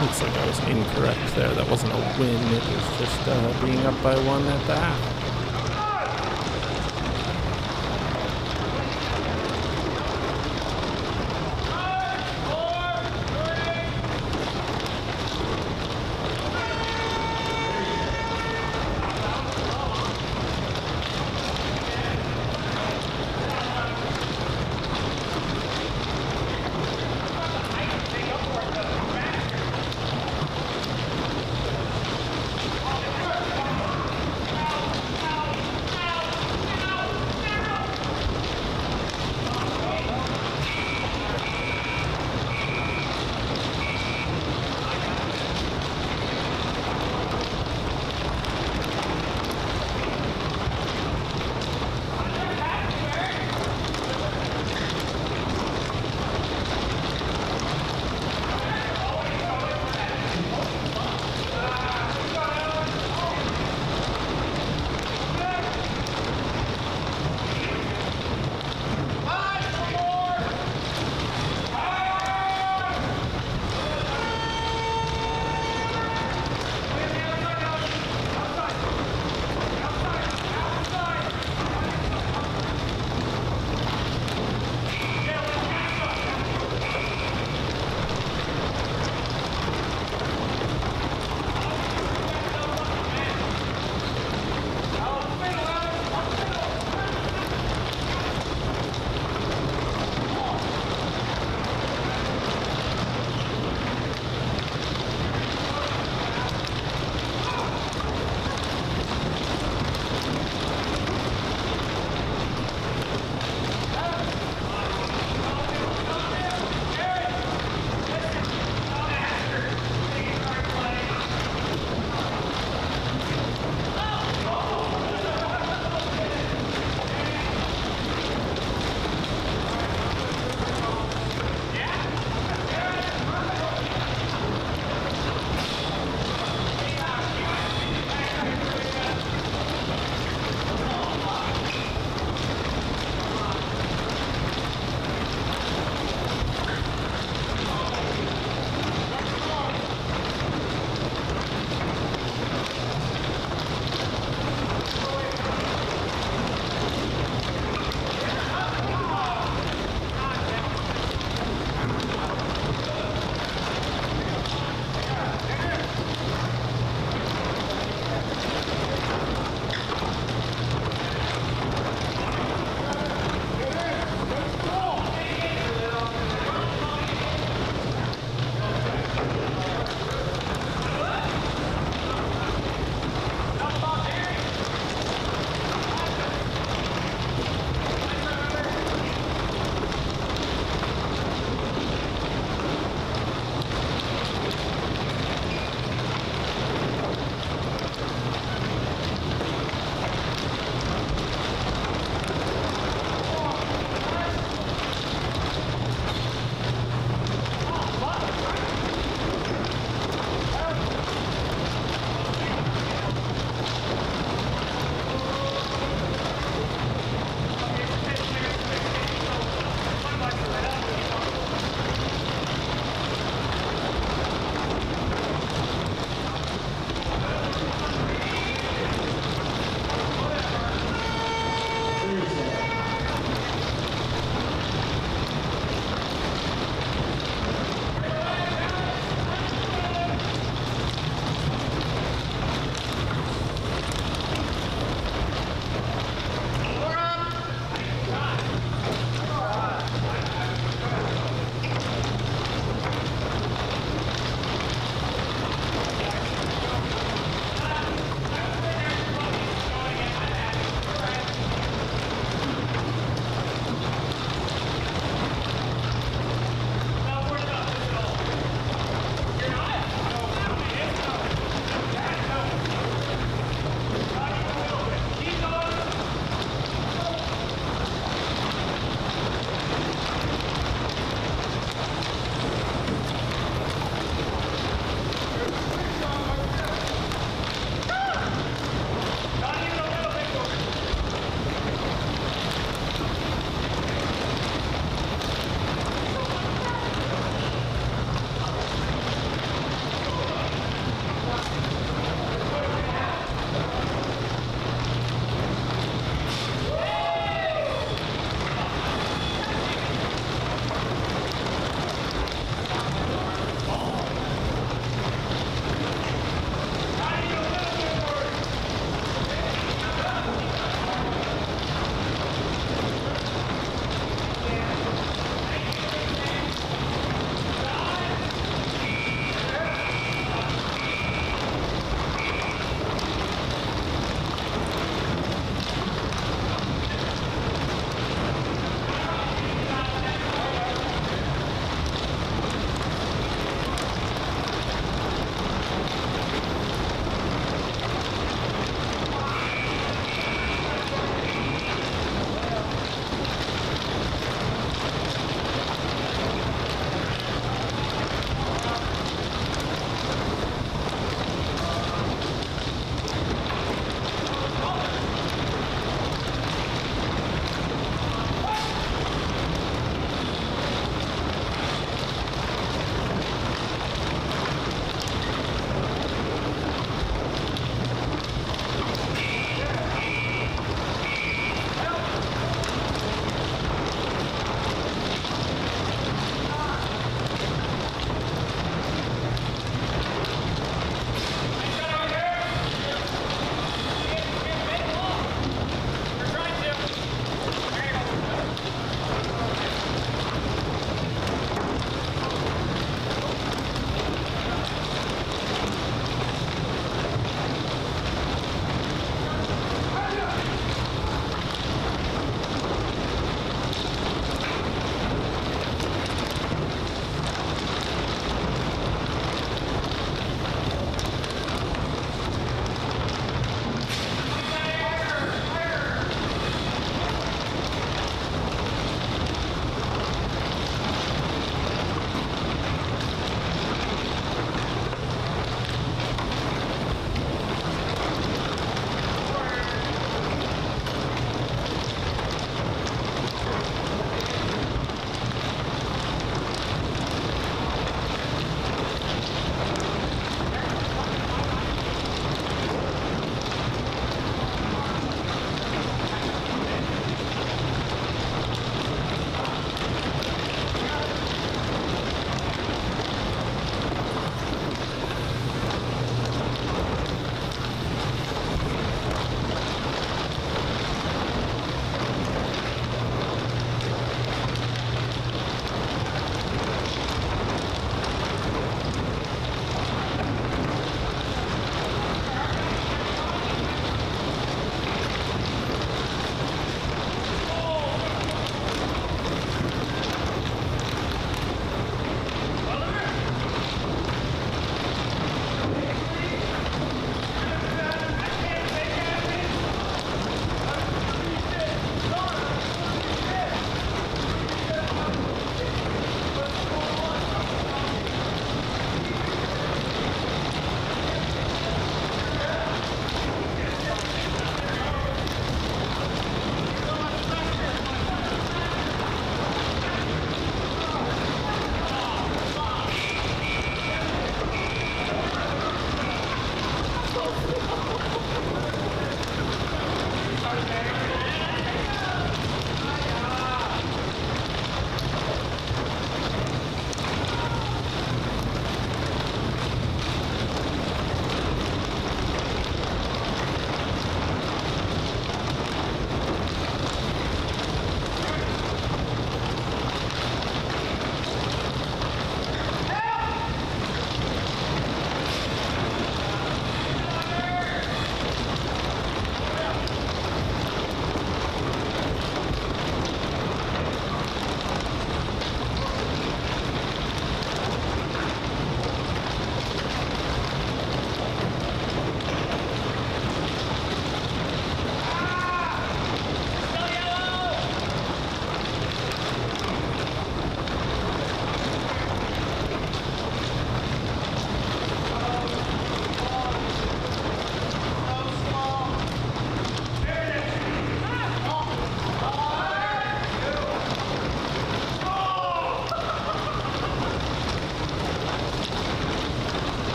Speaker 9: Looks like I was incorrect there. That wasn't a win. It was just being up by 1 at the half.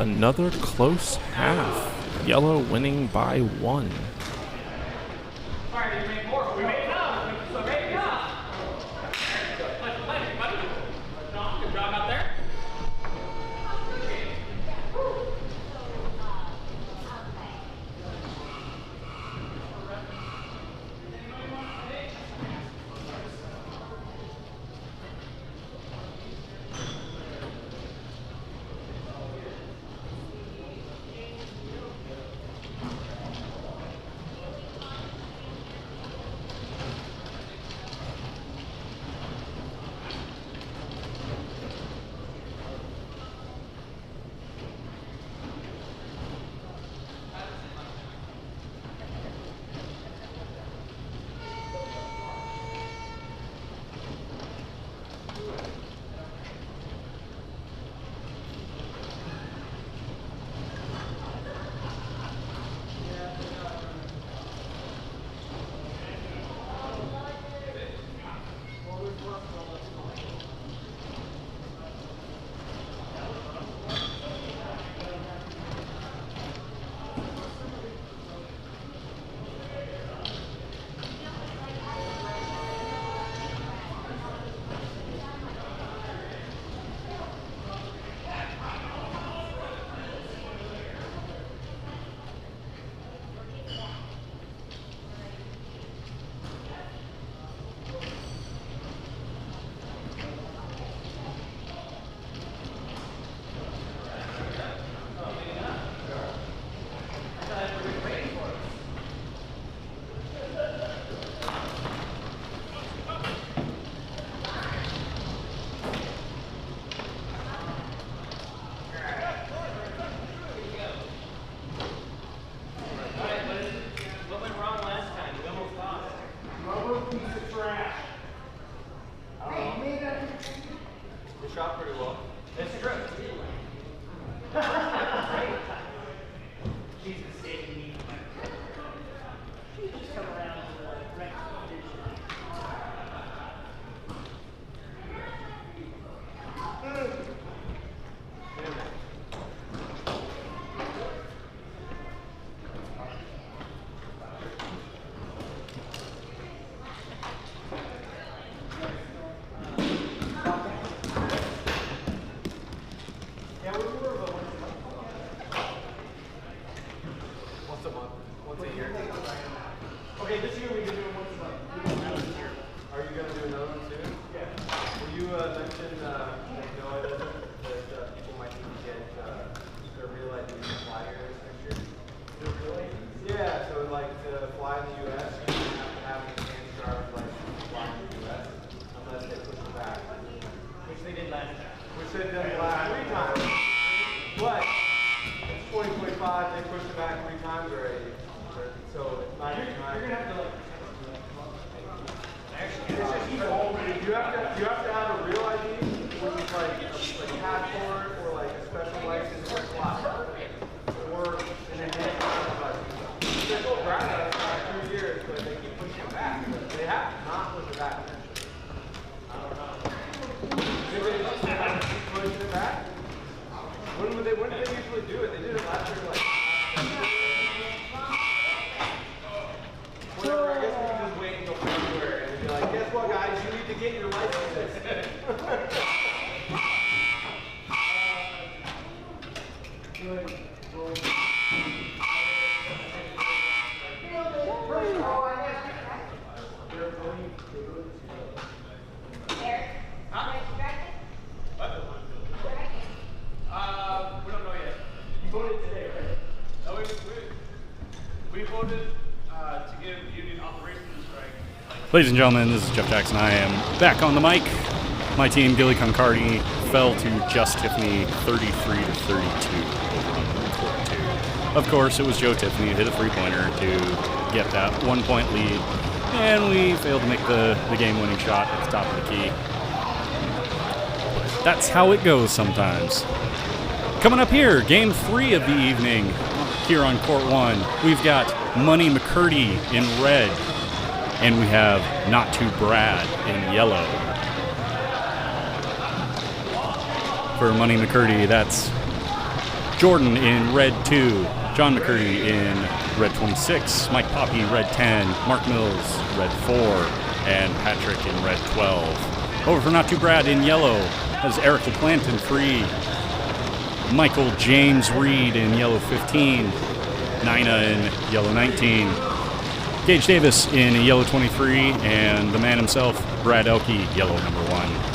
Speaker 9: another close half. Yellow winning by 1.
Speaker 2: Alright, we made more. We made enough. We made enough. Good job out there.
Speaker 3: Shot pretty well.
Speaker 2: It's true. Jesus saving me. Just come around to the right position.
Speaker 3: Okay, this year we can do it once a month. Are you going to do another one soon? Yeah. Will you mention, Noah doesn't, that people might need to get their real ID flyers next year? Their real IDs? Yeah, so like to fly in the U.S., you don't have to have an advanced driver's license to fly in the U.S. unless they push it back.
Speaker 2: Which they did last time.
Speaker 3: Which they did last 3 times. But it's 2025, they pushed it back 3 times already. So it's not you're gonna have to like actually you have to have a real ID, which is like a passport or like a special license or a fly. Or an enhanced driver's license. They're still bragging about it for 2 years, but they keep pushing it back. They have to not push it back. I don't know. Did they just keep pushing it back? When did they usually do it? They did it last year like whatever, I guess we can just wait until February and be like, guess what guys, you need to get your licenses.
Speaker 2: We don't know yet. You voted today, right? No, we voted to give union operations strike.
Speaker 4: Ladies and gentlemen, this is Jeff Jackson. I am back on the mic. My team, Gilly Concardi, fell to Just Tiffany 33 to 32 over on court 2. Of course, it was Joe Tiffany who hit a three-pointer to get that 1-point lead, and we failed to make the game-winning shot at the top of the key. That's how it goes sometimes. Coming up here, game 3 of the evening here on court 1. We've got Money McCurdy in red, and we have Not Too Brad in yellow. For Money McCurdy, that's Jordan in red 2, John McCurdy in red 26, Mike Poppy red 10, Mark Mills red 4, and Patrick in red 12. Over for Not Too Brad in yellow has Eric LaPlante in 3, Michael James Reed in yellow 15, Nina in yellow 19, Gage Davis in yellow 23, and the man himself, Brad Elke, yellow number 1.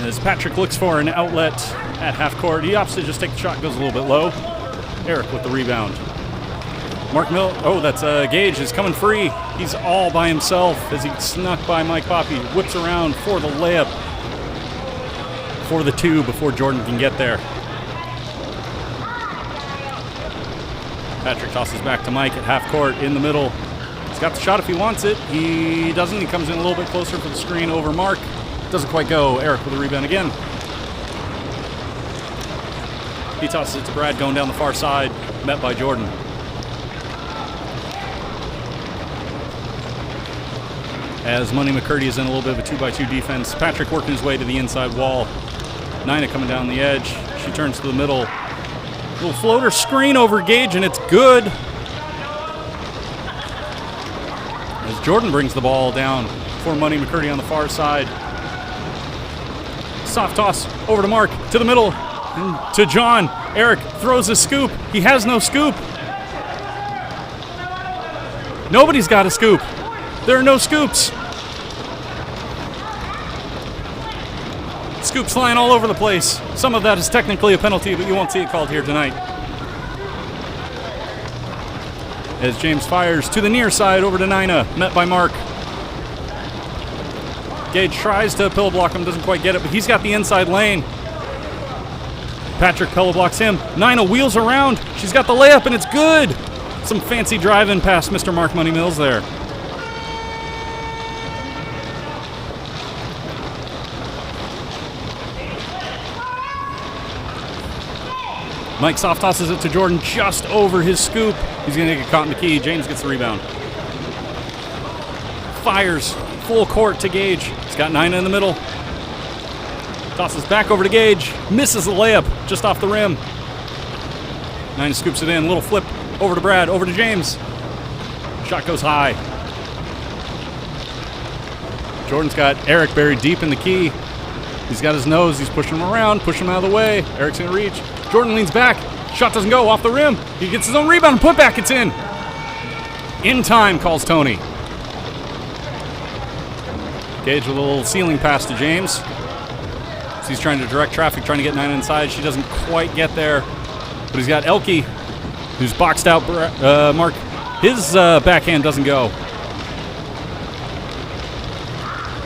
Speaker 4: As Patrick looks for an outlet at half court, he opts to just take the shot, goes a little bit low. Eric with the rebound. Mark Mill, that's Gage is coming free. He's all by himself as he snuck by Mike Poppy, whips around for the layup. For the 2 before Jordan can get there. Patrick tosses back to Mike at half court in the middle. He's got the shot if he wants it. He doesn't. He comes in a little bit closer for the screen over Mark. Doesn't quite go. Eric with the rebound again. He tosses it to Brad going down the far side, met by Jordan. As Money McCurdy is in a little bit of a 2x2 defense, Patrick working his way to the inside wall. Nina coming down the edge. She turns to the middle. Little floater screen over Gage, and it's good. As Jordan brings the ball down for Money McCurdy on the far side. Soft toss over to Mark, to the middle, and to John. Eric throws a scoop. He has no scoop. Nobody's got a scoop. There are no scoops. Scoops flying all over the place. Some of that is technically a penalty, but you won't see it called here tonight. As James fires to the near side over to Nina, met by Mark. Gage tries to pillow block him, doesn't quite get it, but he's got the inside lane. Patrick pillow blocks him. Nina wheels around. She's got the layup, and it's good. Some fancy driving past Mr. Mark Money Mills there. Mike soft tosses it to Jordan just over his scoop. He's going to get caught in the key. James gets the rebound. Fires full court to Gage. He's got Nina in the middle. Tosses back over to Gage. Misses the layup just off the rim. Nina scoops it in. Little flip over to Brad. Over to James. Shot goes high. Jordan's got Eric buried deep in the key. He's got his nose. He's pushing him around. Pushing him out of the way. Eric's going to reach. Jordan leans back. Shot doesn't go. Off the rim. He gets his own rebound and put back. It's in. In time, calls Tony. Gage with a little ceiling pass to James. So he's trying to direct traffic, trying to get Nina inside. She doesn't quite get there. But he's got Elke, who's boxed out Mark. His backhand doesn't go.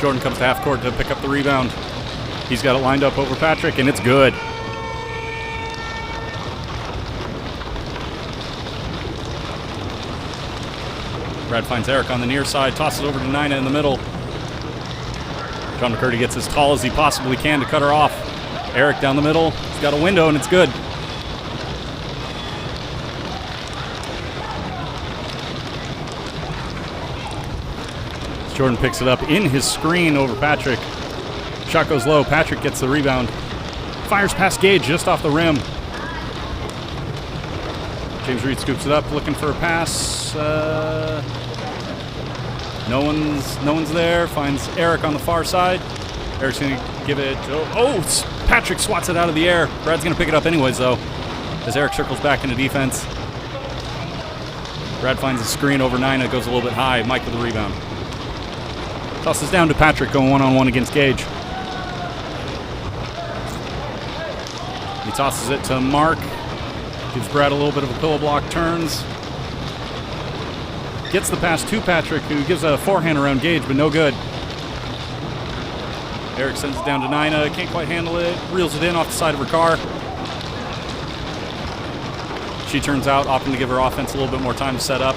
Speaker 4: Jordan comes to half court to pick up the rebound. He's got it lined up over Patrick, and it's good. Brad finds Eric on the near side, tosses over to Nina in the middle. John McCurdy gets as tall as he possibly can to cut her off. Eric down the middle. He's got a window, and it's good. Jordan picks it up in his screen over Patrick. Shot goes low. Patrick gets the rebound. Fires past Gage just off the rim. James Reed scoops it up, looking for a pass. No one's there. Finds Eric on the far side. Eric's going to give it. Patrick swats it out of the air. Brad's going to pick it up anyways, though, as Eric circles back into defense. Brad finds a screen over Nina. Goes a little bit high. Mike with the rebound. Tosses down to Patrick, going one-on-one against Gage. He tosses it to Mark. Gives Brad a little bit of a pillow block, turns. Gets the pass to Patrick, who gives a forehand around Gage, but no good. Eric sends it down to Nina. Can't quite handle it. Reels it in off the side of her car. She turns out, opting to give her offense a little bit more time to set up.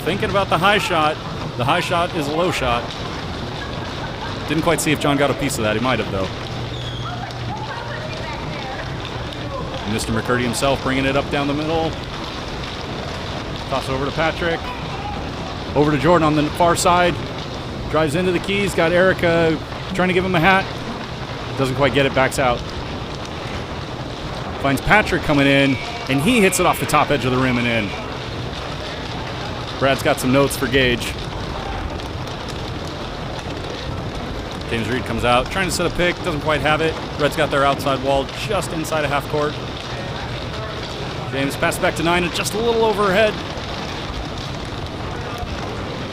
Speaker 4: Thinking about the high shot. The high shot is a low shot. Didn't quite see if John got a piece of that. He might have, though. And Mr. McCurdy himself bringing it up down the middle. Toss over to Patrick. Over to Jordan on the far side. Drives into the keys. Got Erica trying to give him a hat. Doesn't quite get it, backs out. Finds Patrick coming in, and he hits it off the top edge of the rim and in. Brad's got some notes for Gage. James Reed comes out, trying to set a pick, doesn't quite have it. Red's got their outside wall just inside of half court. James passes back to Nina, just a little overhead.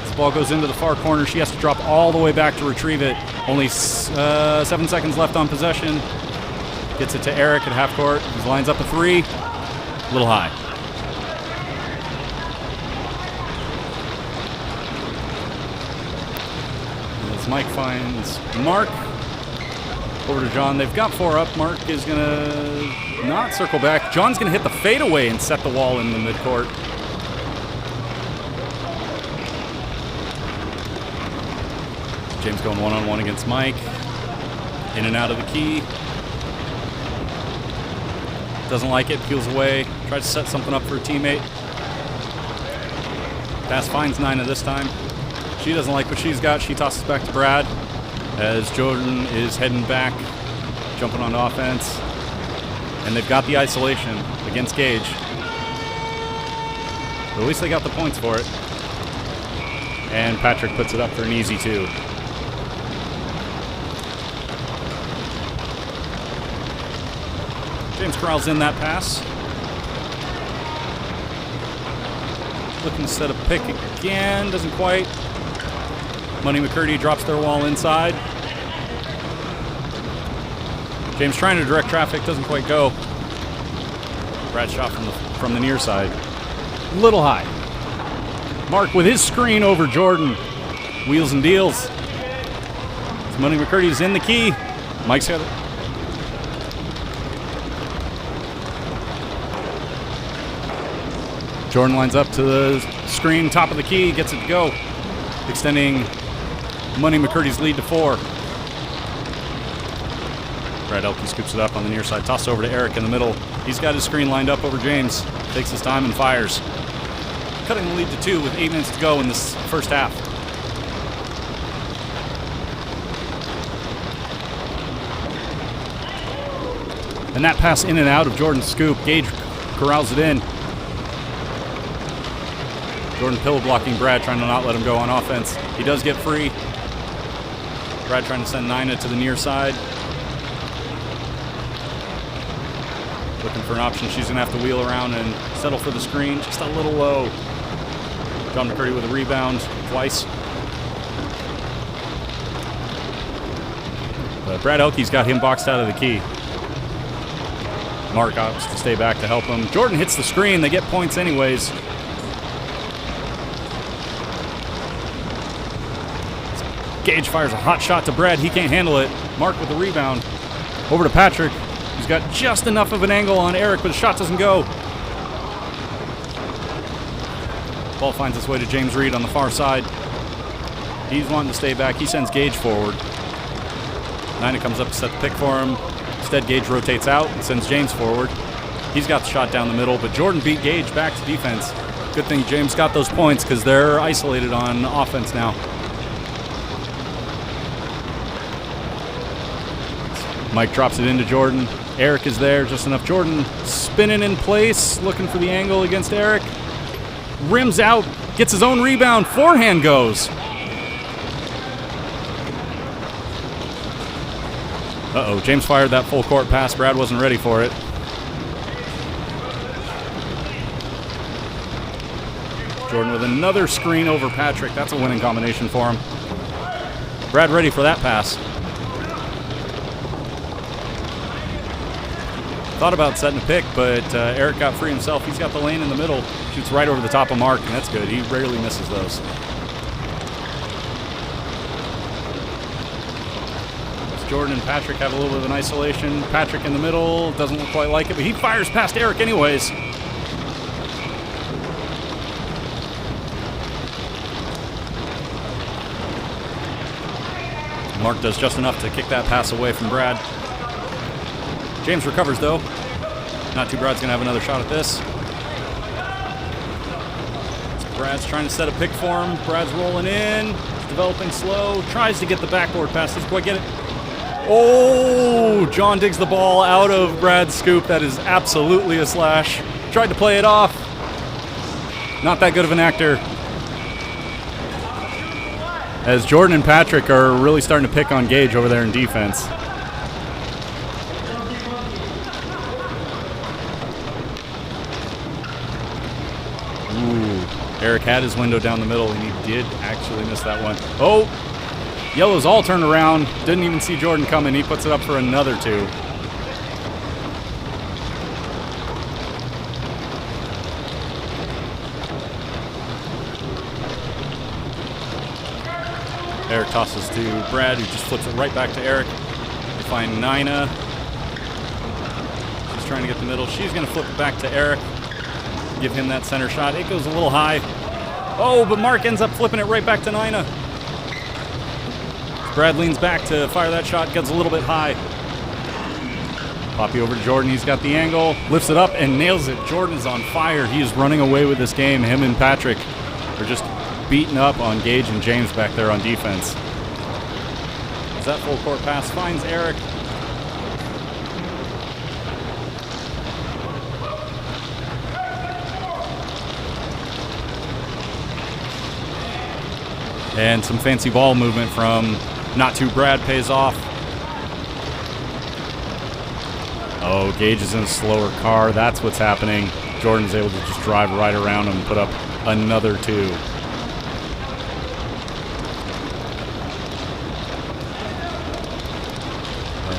Speaker 4: This ball goes into the far corner. She has to drop all the way back to retrieve it. Only 7 seconds left on possession. Gets it to Eric at half court. He lines up a three. A little high. As Mike finds Mark. Over to John. They've got 4 up. Mark is going to not circle back. John's going to hit the fadeaway and set the wall in the midcourt. James going one-on-one against Mike. In and out of the key. Doesn't like it, peels away. Tries to set something up for a teammate. Pass finds Nina this time. She doesn't like what she's got. She tosses back to Brad as Jordan is heading back, jumping on offense. And they've got the isolation against Gage. But at least they got the points for it. And Patrick puts it up for an easy 2. James corrals in that pass. Looking to set a pick again. Doesn't quite. Money McCurdy drops their wall inside. James trying to direct traffic. Doesn't quite go. Brad shot from the near side. Little high. Mark with his screen over Jordan. Wheels and deals. Money McCurdy's in the key. Mike's got it. Jordan lines up to the screen, top of the key, gets it to go. Extending Money McCurdy's lead to 4. Brad Elke scoops it up on the near side, tosses over to Eric in the middle. He's got his screen lined up over James. Takes his time and fires. Cutting the lead to 2 with 8 minutes to go in this first half. And that pass in and out of Jordan's scoop. Gage corrals it in. Jordan pillow blocking Brad, trying to not let him go on offense. He does get free. Brad trying to send Nina to the near side. Looking for an option. She's going to have to wheel around and settle for the screen. Just a little low. John McCurdy with a rebound twice. But Brad Elke's got him boxed out of the key. Mark opts to stay back to help him. Jordan hits the screen. They get points anyways. Gage fires a hot shot to Brad. He can't handle it. Mark with the rebound. Over to Patrick. He's got just enough of an angle on Eric, but the shot doesn't go. Ball finds its way to James Reed on the far side. He's wanting to stay back. He sends Gage forward. Nina comes up to set the pick for him. Instead, Gage rotates out and sends James forward. He's got the shot down the middle, but Jordan beat Gage back to defense. Good thing James got those points because they're isolated on offense now. Mike drops it into Jordan. Eric is there, just enough. Jordan spinning in place, looking for the angle against Eric. Rims out, gets his own rebound, forehand goes. Uh-oh, James fired that full court pass. Brad wasn't ready for it. Jordan with another screen over Patrick. That's a winning combination for him. Brad ready for that pass. Thought about setting a pick, but Eric got free himself. He's got the lane in the middle. Shoots right over the top of Mark, and that's good. He rarely misses those. Jordan and Patrick have a little bit of an isolation. Patrick in the middle, doesn't quite like it, but he fires past Eric anyways. Mark does just enough to kick that pass away from Brad. James recovers though. Not too Brad's gonna have another shot at this. Brad's trying to set a pick for him. Brad's rolling in. He's developing slow. Tries to get the backboard pass. Doesn't quite get it. Oh, John digs the ball out of Brad's scoop. That is absolutely a slash. Tried to play it off. Not that good of an actor. As Jordan and Patrick are really starting to pick on Gage over there in defense. Ooh, Eric had his window down the middle, and he did actually miss that one. Oh, yellow's all turned around. Didn't even see Jordan coming. He puts it up for another 2. Eric tosses to Brad, who just flips it right back to Eric. They find Nina. She's trying to get the middle. She's going to flip it back to Eric. Give him that center shot. It goes a little high. Oh, but Mark ends up flipping it right back to Nina. Brad leans back to fire that shot. Gets a little bit high. Poppy over to Jordan. He's got the angle. Lifts it up and nails it. Jordan's on fire. He is running away with this game. Him and Patrick are just beating up on Gage and James back there on defense. As that full court pass finds Eric. And some fancy ball movement from Not Too Brad pays off. Oh, Gage is in a slower car. That's what's happening. Jordan's able to just drive right around him and put up another 2.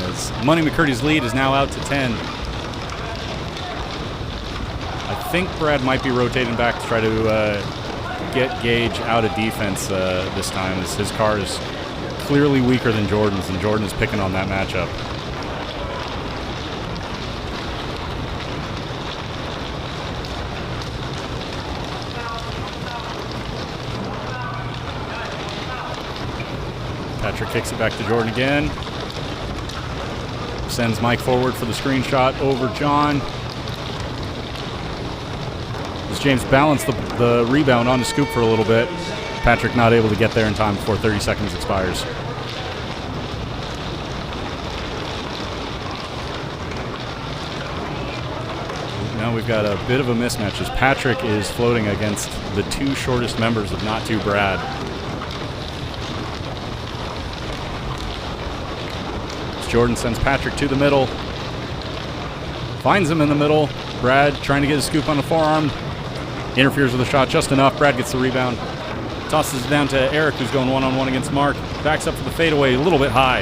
Speaker 4: As Money McCurdy's lead is now out to 10. I think Brad might be rotating back to try to get Gage out of defense this time, as his car is clearly weaker than Jordan's, and Jordan is picking on that matchup. Patrick kicks it back to Jordan again. Sends Mike forward for the screenshot over John. As James balanced the rebound on the scoop for a little bit, Patrick not able to get there in time before 30 seconds expires. Now we've got a bit of a mismatch as Patrick is floating against the 2 shortest members of Not Too Brad. Jordan sends Patrick to the middle. Finds him in the middle. Brad trying to get a scoop on the forearm. Interferes with the shot just enough. Brad gets the rebound. Tosses it down to Eric, who's going one-on-one against Mark. Backs up for the fadeaway, a little bit high.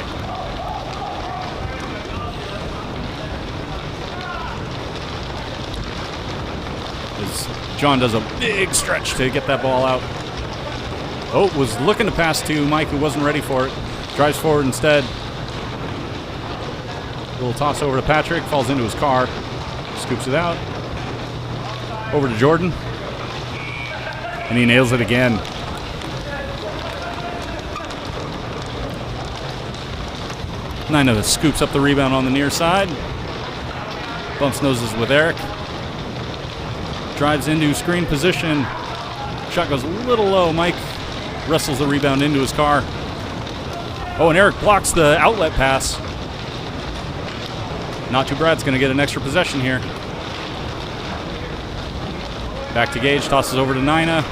Speaker 4: As John does a big stretch to get that ball out. Oh, was looking to pass to Mike, who wasn't ready for it. Drives forward instead. Little toss over to Patrick, falls into his car, scoops it out. Over to Jordan. And he nails it again. Nina scoops up the rebound on the near side. Bumps noses with Eric. Drives into screen position. Shot goes a little low. Mike wrestles the rebound into his car. Oh, and Eric blocks the outlet pass. Not Too Brad's going to get an extra possession here. Back to Gage, tosses over to Nina.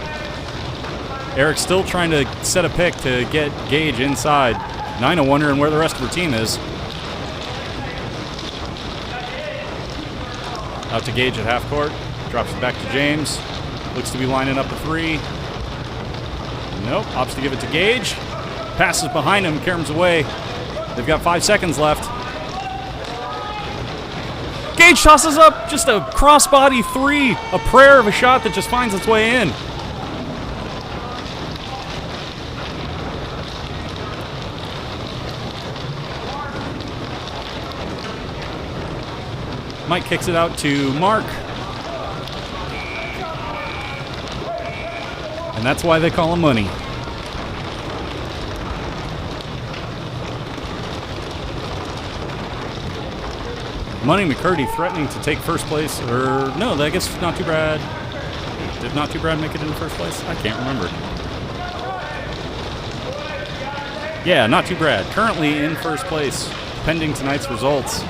Speaker 4: Eric's still trying to set a pick to get Gage inside. Nina wondering where the rest of her team is. Out to Gage at half court. Drops it back to James. Looks to be lining up a 3. Nope, opts to give it to Gage. Passes behind him, carries away. They've got 5 seconds left. Gage tosses up just a crossbody 3, a prayer of a shot that just finds its way in. Mike kicks it out to Mark. And that's why they call him Money. Money McCurdy threatening to take first place, or no, I guess Not Too Bad. Did Not Too Brad make it in first place? I can't remember. Yeah, Not Too Brad. Currently in first place, pending tonight's results.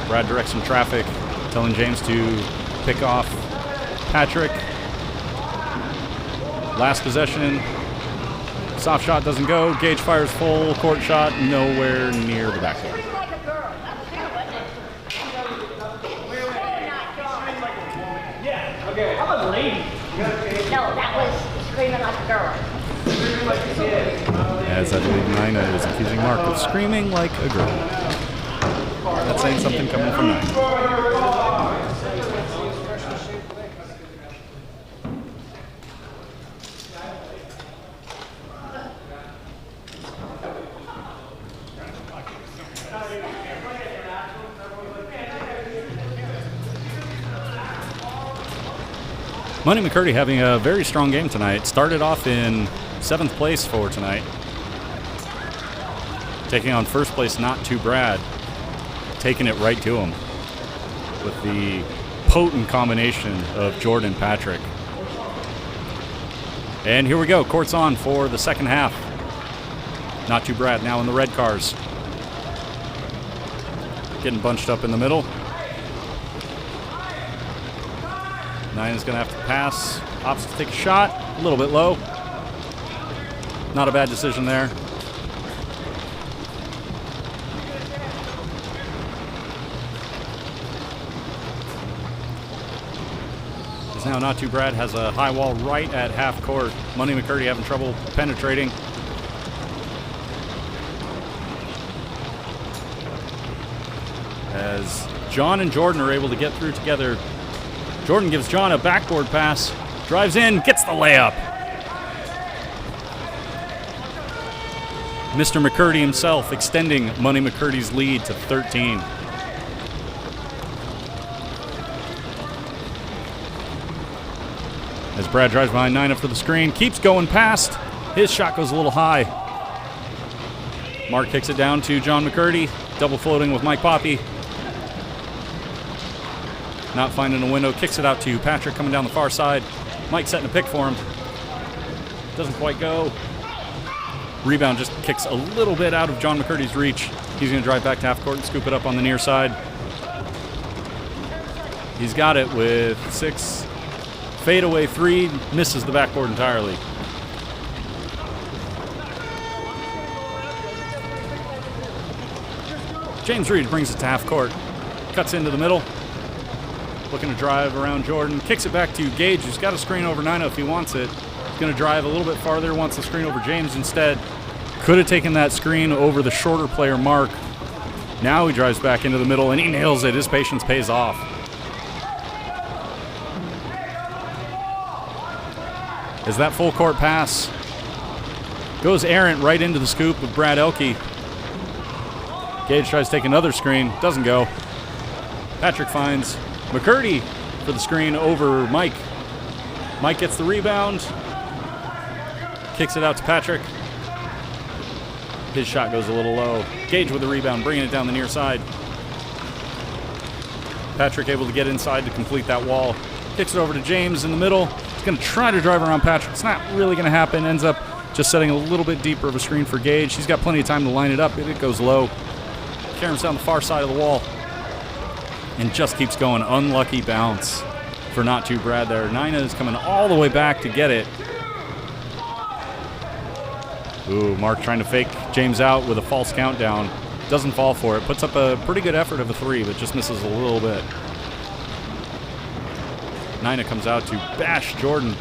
Speaker 4: Brad directs some traffic, telling James to pick off Patrick. Last possession. Soft shot doesn't go. Gage fires full court shot, nowhere near the backboard.
Speaker 1: How about lady? No, that was screaming like a girl.
Speaker 4: As I believe Nina is accusing Mark of screaming like a girl. That's saying something coming from Nina. Money McCurdy having a very strong game tonight. Started off in 7th place for tonight. Taking on first place Not Too Brad. Taking it right to him with the potent combination of Jordan and Patrick. And here we go. Court's on for the second half. Not Too Brad now in the red cars. Getting bunched up in the middle. Nina's going to have to pass. Opts to take a shot. A little bit low. Not a bad decision there. As now Not Too Brad has a high wall right at half court. Money McCurdy having trouble penetrating. As John and Jordan are able to get through together. Jordan gives John a backboard pass, drives in, gets the layup. Mr. McCurdy himself extending Money McCurdy's lead to 13. As Brad drives behind Nina for the screen, keeps going past. His shot goes a little high. Mark kicks it down to John McCurdy, double floating with Mike Poppy. Not finding a window, kicks it out to Patrick coming down the far side. Mike setting a pick for him. Doesn't quite go. Rebound just kicks a little bit out of John McCurdy's reach. He's going to drive back to half court and scoop it up on the near side. He's got it with 6. Fadeaway 3, misses the backboard entirely. James Reed brings it to half court. Cuts into the middle. Looking to drive around Jordan. Kicks it back to Gage, who's got a screen over Nina if he wants it. He's going to drive a little bit farther, wants the screen over James instead. Could have taken that screen over the shorter player, Mark. Now he drives back into the middle, and he nails it. His patience pays off. As that full court pass goes errant right into the scoop of Brad Elke. Gage tries to take another screen. Doesn't go. Patrick finds McCurdy for the screen over Mike. Mike gets the rebound. Kicks it out to Patrick. His shot goes a little low. Gage with the rebound, bringing it down the near side. Patrick able to get inside to complete that wall. Kicks it over to James in the middle. He's going to try to drive around Patrick. It's not really going to happen. Ends up just setting a little bit deeper of a screen for Gage. He's got plenty of time to line it up. It goes low. Carries down the far side of the wall. And just keeps going. Unlucky bounce for Not Too Brad there. Nina is coming all the way back to get it. Ooh, Mark trying to fake James out with a false countdown. Doesn't fall for it. Puts up a pretty good effort of a 3, but just misses a little bit. Nina comes out to bash Jordan.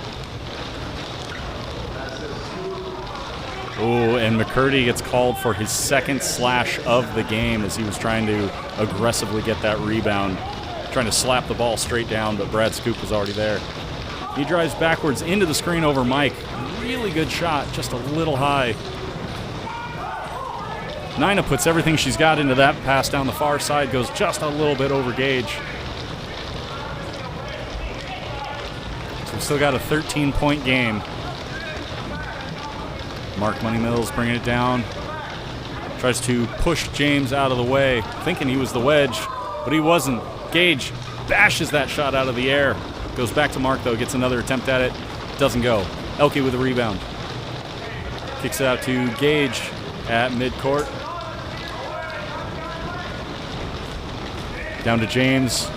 Speaker 4: Ooh, and McCurdy gets called for his second slash of the game as he was trying to aggressively get that rebound. Trying to slap the ball straight down, but Brad Scoop was already there. He drives backwards into the screen over Mike. Really good shot, just a little high. Nina puts everything she's got into that pass down the far side, goes just a little bit over Gage. So we've still got a 13-point game. Mark Money Mills bringing it down. Tries to push James out of the way, thinking he was the wedge, but he wasn't. Gage bashes that shot out of the air. Goes back to Mark, though, gets another attempt at it. Doesn't go. Elke with a rebound. Kicks it out to Gage at midcourt. Down to James,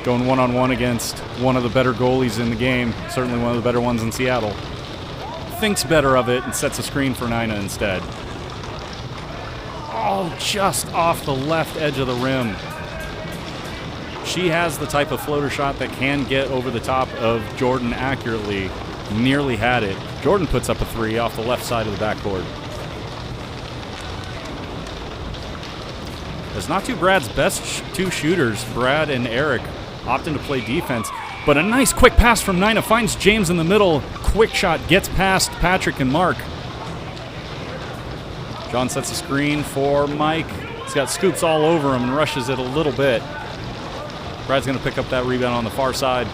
Speaker 4: going one-on-one against one of the better goalies in the game, certainly one of the better ones in Seattle. Thinks better of it and sets a screen for Nina instead. Oh, just off the left edge of the rim. She has the type of floater shot that can get over the top of Jordan accurately. Nearly had it. Jordan puts up a 3 off the left side of the backboard. As Not Too Brad's best two shooters, Brad and Eric, opting to play defense. But a nice quick pass from Nina finds James in the middle. Quick shot gets past Patrick and Mark. John sets a screen for Mike. He's got scoops all over him and rushes it a little bit. Brad's going to pick up that rebound on the far side.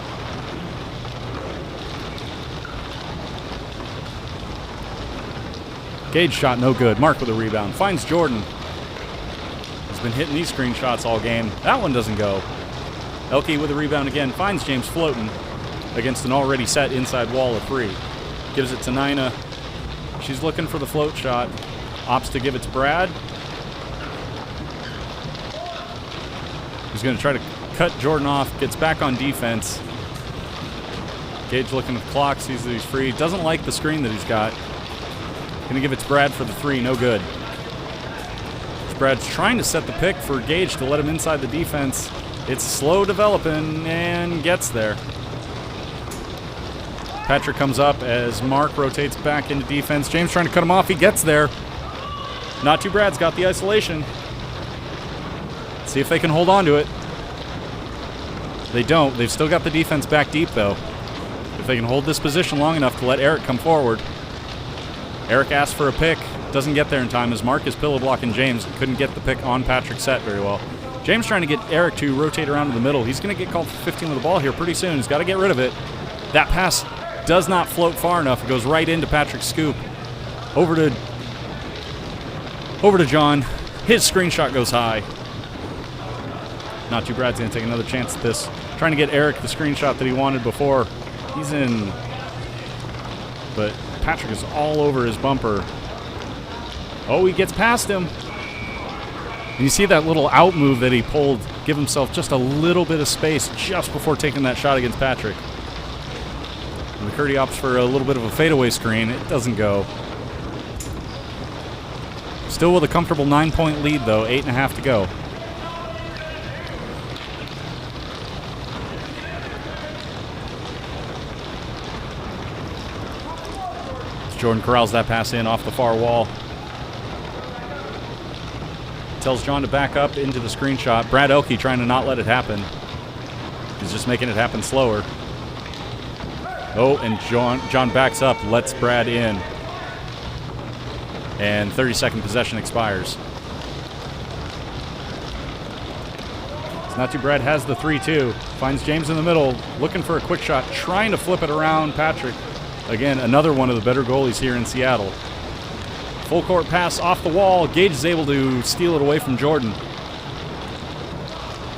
Speaker 4: Gage shot no good. Mark with a rebound. Finds Jordan. He's been hitting these screen shots all game. That one doesn't go. Elke with a rebound again. Finds James floating against an already set inside wall of 3. Gives it to Nina. She's looking for the float shot. Opts to give it to Brad. He's going to try to cut Jordan off. Gets back on defense. Gage looking at the clock. Sees that he's free. Doesn't like the screen that he's got. Going to give it to Brad for the 3. No good. Brad's trying to set the pick for Gage to let him inside the defense. It's slow developing and gets there. Patrick comes up as Mark rotates back into defense. James trying to cut him off. He gets there. Not Too Brad's got the isolation. See if they can hold on to it. They don't. They've still got the defense back deep, though. If they can hold this position long enough to let Eric come forward. Eric asks for a pick. Doesn't get there in time as Mark is pillow blocking James. Couldn't get the pick on Patrick's set very well. James trying to get Eric to rotate around to the middle. He's going to get called for 15 with the ball here pretty soon. He's got to get rid of it. That pass does not float far enough. It goes right into Patrick's scoop. Over to John. His screenshot goes high. Not Too Brad's going to take another chance at this. Trying to get Eric the screenshot that he wanted before. He's in. But Patrick is all over his bumper. Oh, he gets past him. And you see that little out move that he pulled, give himself just a little bit of space just before taking that shot against Patrick. And McCurdy opts for a little bit of a fadeaway screen. It doesn't go. Still with a comfortable 9-point lead, though. 8.5 to go. Jordan corrals that pass in off the far wall. Tells John to back up into the screenshot. Brad Elke trying to not let it happen. He's just making it happen slower. Oh, and John backs up, lets Brad in. And 30-second possession expires. It's Not Too Brad has the 3-2. Finds James in the middle, looking for a quick shot, trying to flip it around Patrick. Again, another one of the better goalies here in Seattle. Full court pass off the wall. Gage is able to steal it away from Jordan.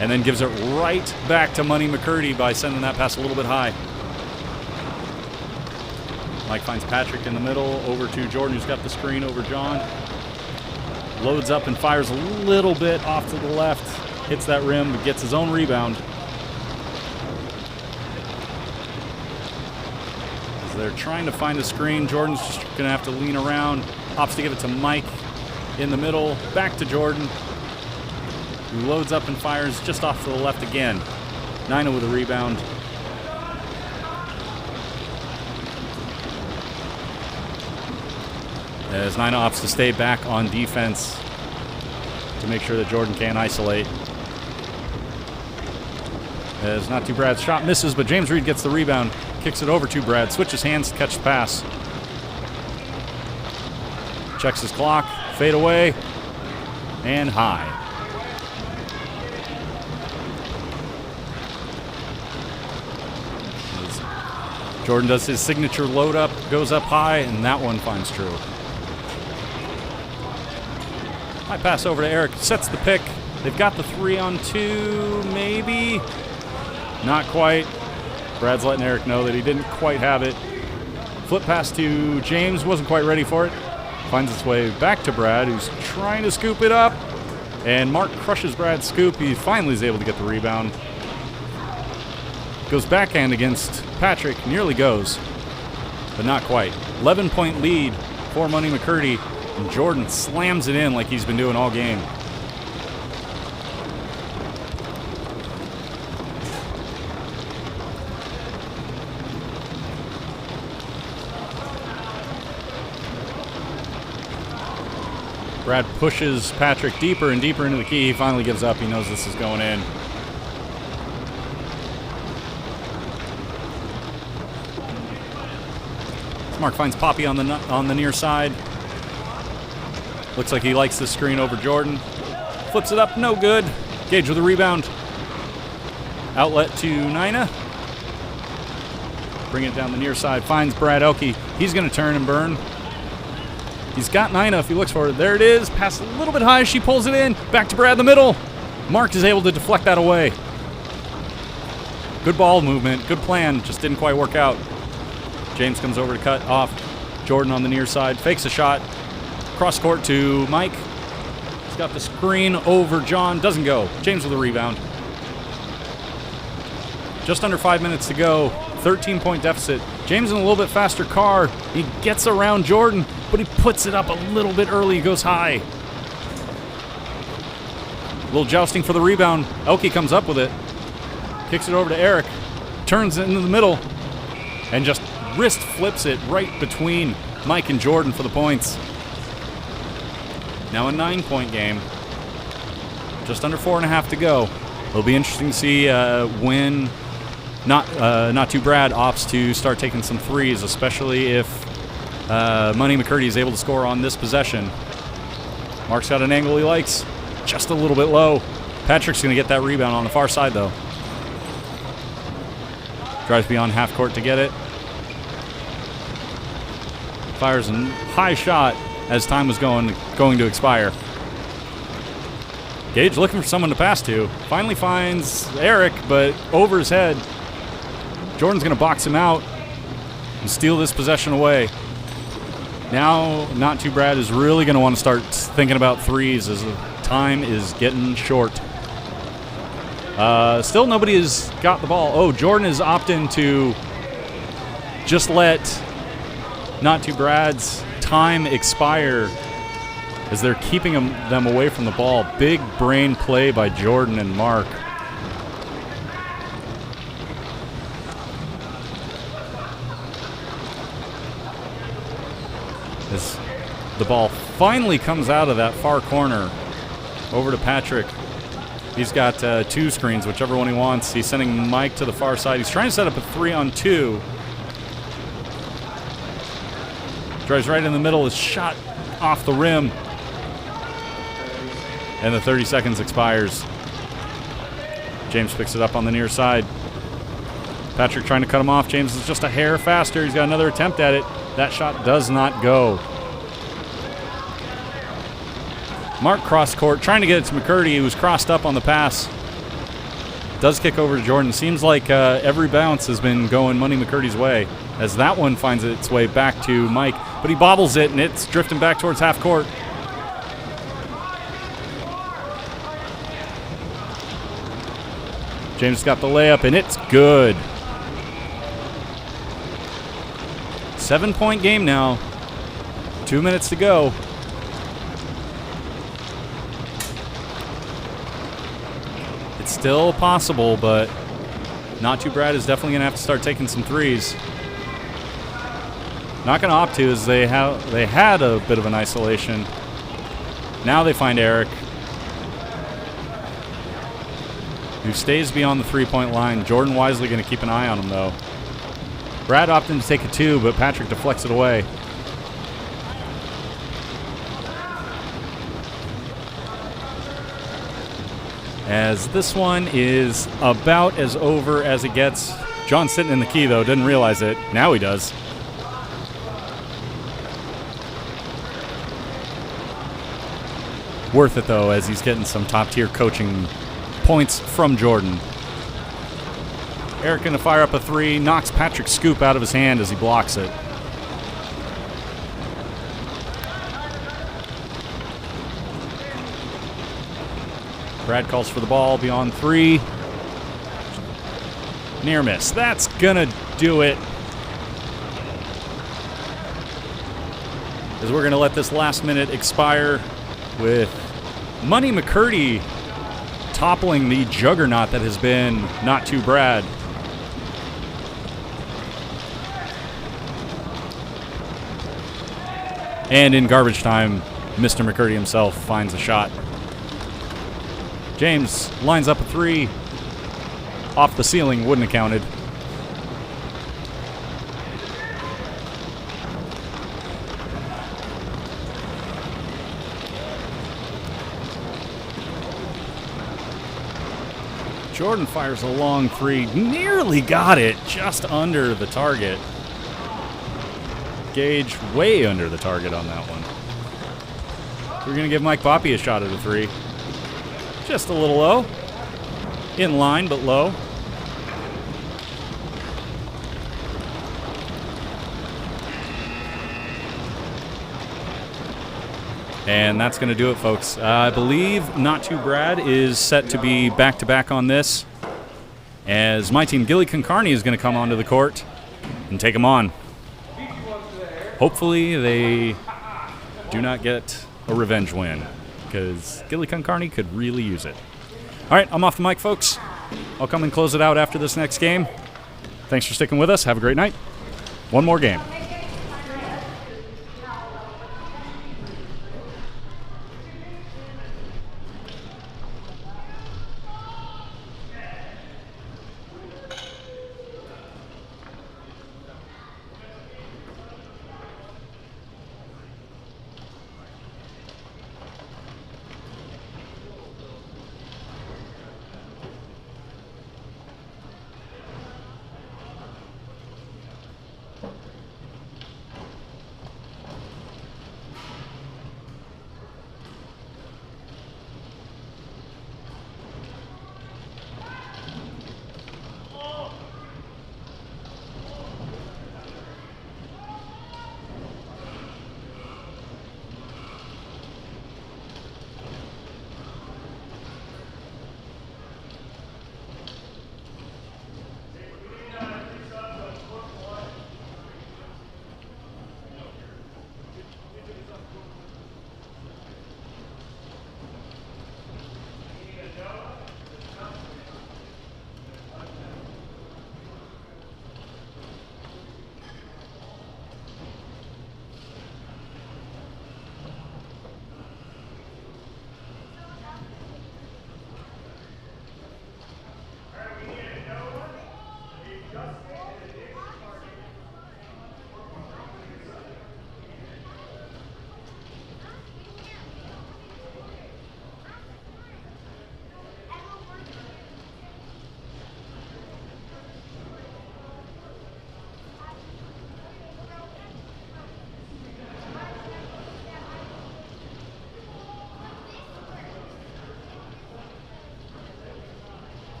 Speaker 4: And then gives it right back to Money McCurdy by sending that pass a little bit high. Mike finds Patrick in the middle, over to Jordan, who's got the screen over John. Loads up and fires a little bit off to the left. Hits that rim, but gets his own rebound. As they're trying to find a screen, Jordan's just going to have to lean around. Opts to give it to Mike in the middle. Back to Jordan, who loads up and fires just off to the left again. Nina with a rebound. As Nina opts to stay back on defense to make sure that Jordan can't isolate. As Not Too Brad's shot misses, but James Reed gets the rebound. Kicks it over to Brad. Switches hands to catch the pass. Checks his clock. Fade away. And high. As Jordan does his signature load up, goes up high, and that one finds true. High pass over to Eric. Sets the pick. They've got the 3-on-2, maybe. Not quite. Brad's letting Eric know that he didn't quite have it. Flip pass to James. Wasn't quite ready for it. Finds its way back to Brad, who's trying to scoop it up. And Mark crushes Brad's scoop. He finally is able to get the rebound. Goes backhand against Patrick. Nearly goes, but not quite. 11-point lead for Money McCurdy. And Jordan slams it in like he's been doing all game. Brad pushes Patrick deeper and deeper into the key. He finally gives up. He knows this is going in. Mark finds Poppy on the near side. Looks like he likes the screen over Jordan. Flips it up, no good. Gage with a rebound. Outlet to Nina. Bring it down the near side. Finds Brad Elke. He's going to turn and burn. He's got Nina if he looks for it. There it is. Pass a little bit high. She pulls it in. Back to Brad in the middle. Mark is able to deflect that away. Good ball movement. Good plan. Just didn't quite work out. James comes over to cut off Jordan on the near side. Fakes a shot. Cross court to Mike. He's got the screen over John. Doesn't go. James with a rebound. Just under 5 minutes to go. 13-point deficit. James in a little bit faster car. He gets around Jordan, but he puts it up a little bit early. He goes high. A little jousting for the rebound. Elke comes up with it. Kicks it over to Eric. Turns it into the middle. And just wrist flips it right between Mike and Jordan for the points. Now a 9-point game. Just under 4.5 to go. It'll be interesting to see when Not Too Brad opts to start taking some threes, especially if Money McCurdy is able to score on this possession. Mark's got an angle he likes, just a little bit low. Patrick's going to get that rebound on the far side, though. Drives beyond half court to get it. Fires a high shot as time was going to expire. Gage looking for someone to pass to. Finally finds Eric, but over his head. Jordan's going to box him out and steal this possession away. Now, Not Too Brad is really going to want to start thinking about threes as the time is getting short. Still nobody has got the ball. Oh, Jordan is opting to just let Not Too Brad's time expire as they're keeping them away from the ball. Big brain play by Jordan and Mark. As the ball finally comes out of that far corner over to Patrick. He's got two screens, whichever one he wants. He's sending Mike to the far side. He's trying to set up a 3-on-2. Drives right in the middle. His shot off the rim. And the 30 seconds expires. James picks it up on the near side. Patrick trying to cut him off. James is just a hair faster. He's got another attempt at it. That shot does not go. Mark cross court, trying to get it to McCurdy, who's crossed up on the pass. Does kick over to Jordan. Seems like every bounce has been going Money McCurdy's way, as that one finds its way back to Mike. But he bobbles it, and it's drifting back towards half court. James got the layup, and it's good. 7-point game now. 2 minutes to go. It's still possible, but Not Too Brad is definitely going to have to start taking some threes. Not going to opt to, as they had a bit of an isolation. Now they find Eric, who stays beyond the three-point line. Jordan wisely going to keep an eye on him, though. Brad opting to take a two, but Patrick deflects it away. As this one is about as over as it gets. John's sitting in the key, though, didn't realize it. Now he does. Worth it, though, as he's getting some top-tier coaching points from Jordan. Eric going to fire up a 3, knocks Patrick's scoop out of his hand as he blocks it. Brad calls for the ball beyond 3. Near miss. That's going to do it. As we're going to let this last minute expire with Money McCurdy toppling the juggernaut that has been Not Too Brad. And in garbage time, Mr. McCurdy himself finds a shot. James lines up a 3. Off the ceiling, wouldn't have counted. Jordan fires a long 3. Nearly got it, just under the target. Gage way under the target on that one. We're going to give Mike Poppy a shot at a 3. Just a little low. In line, but low. And that's going to do it, folks. I believe Not Too Brad is set to be back-to-back on this, as my team, Gillican Kearney, is going to come onto the court and take them on. Hopefully they do not get a revenge win, because Gillican Kearney could really use it. All right, I'm off the mic, folks. I'll come and close it out after this next game. Thanks for sticking with us. Have a great night. One more game.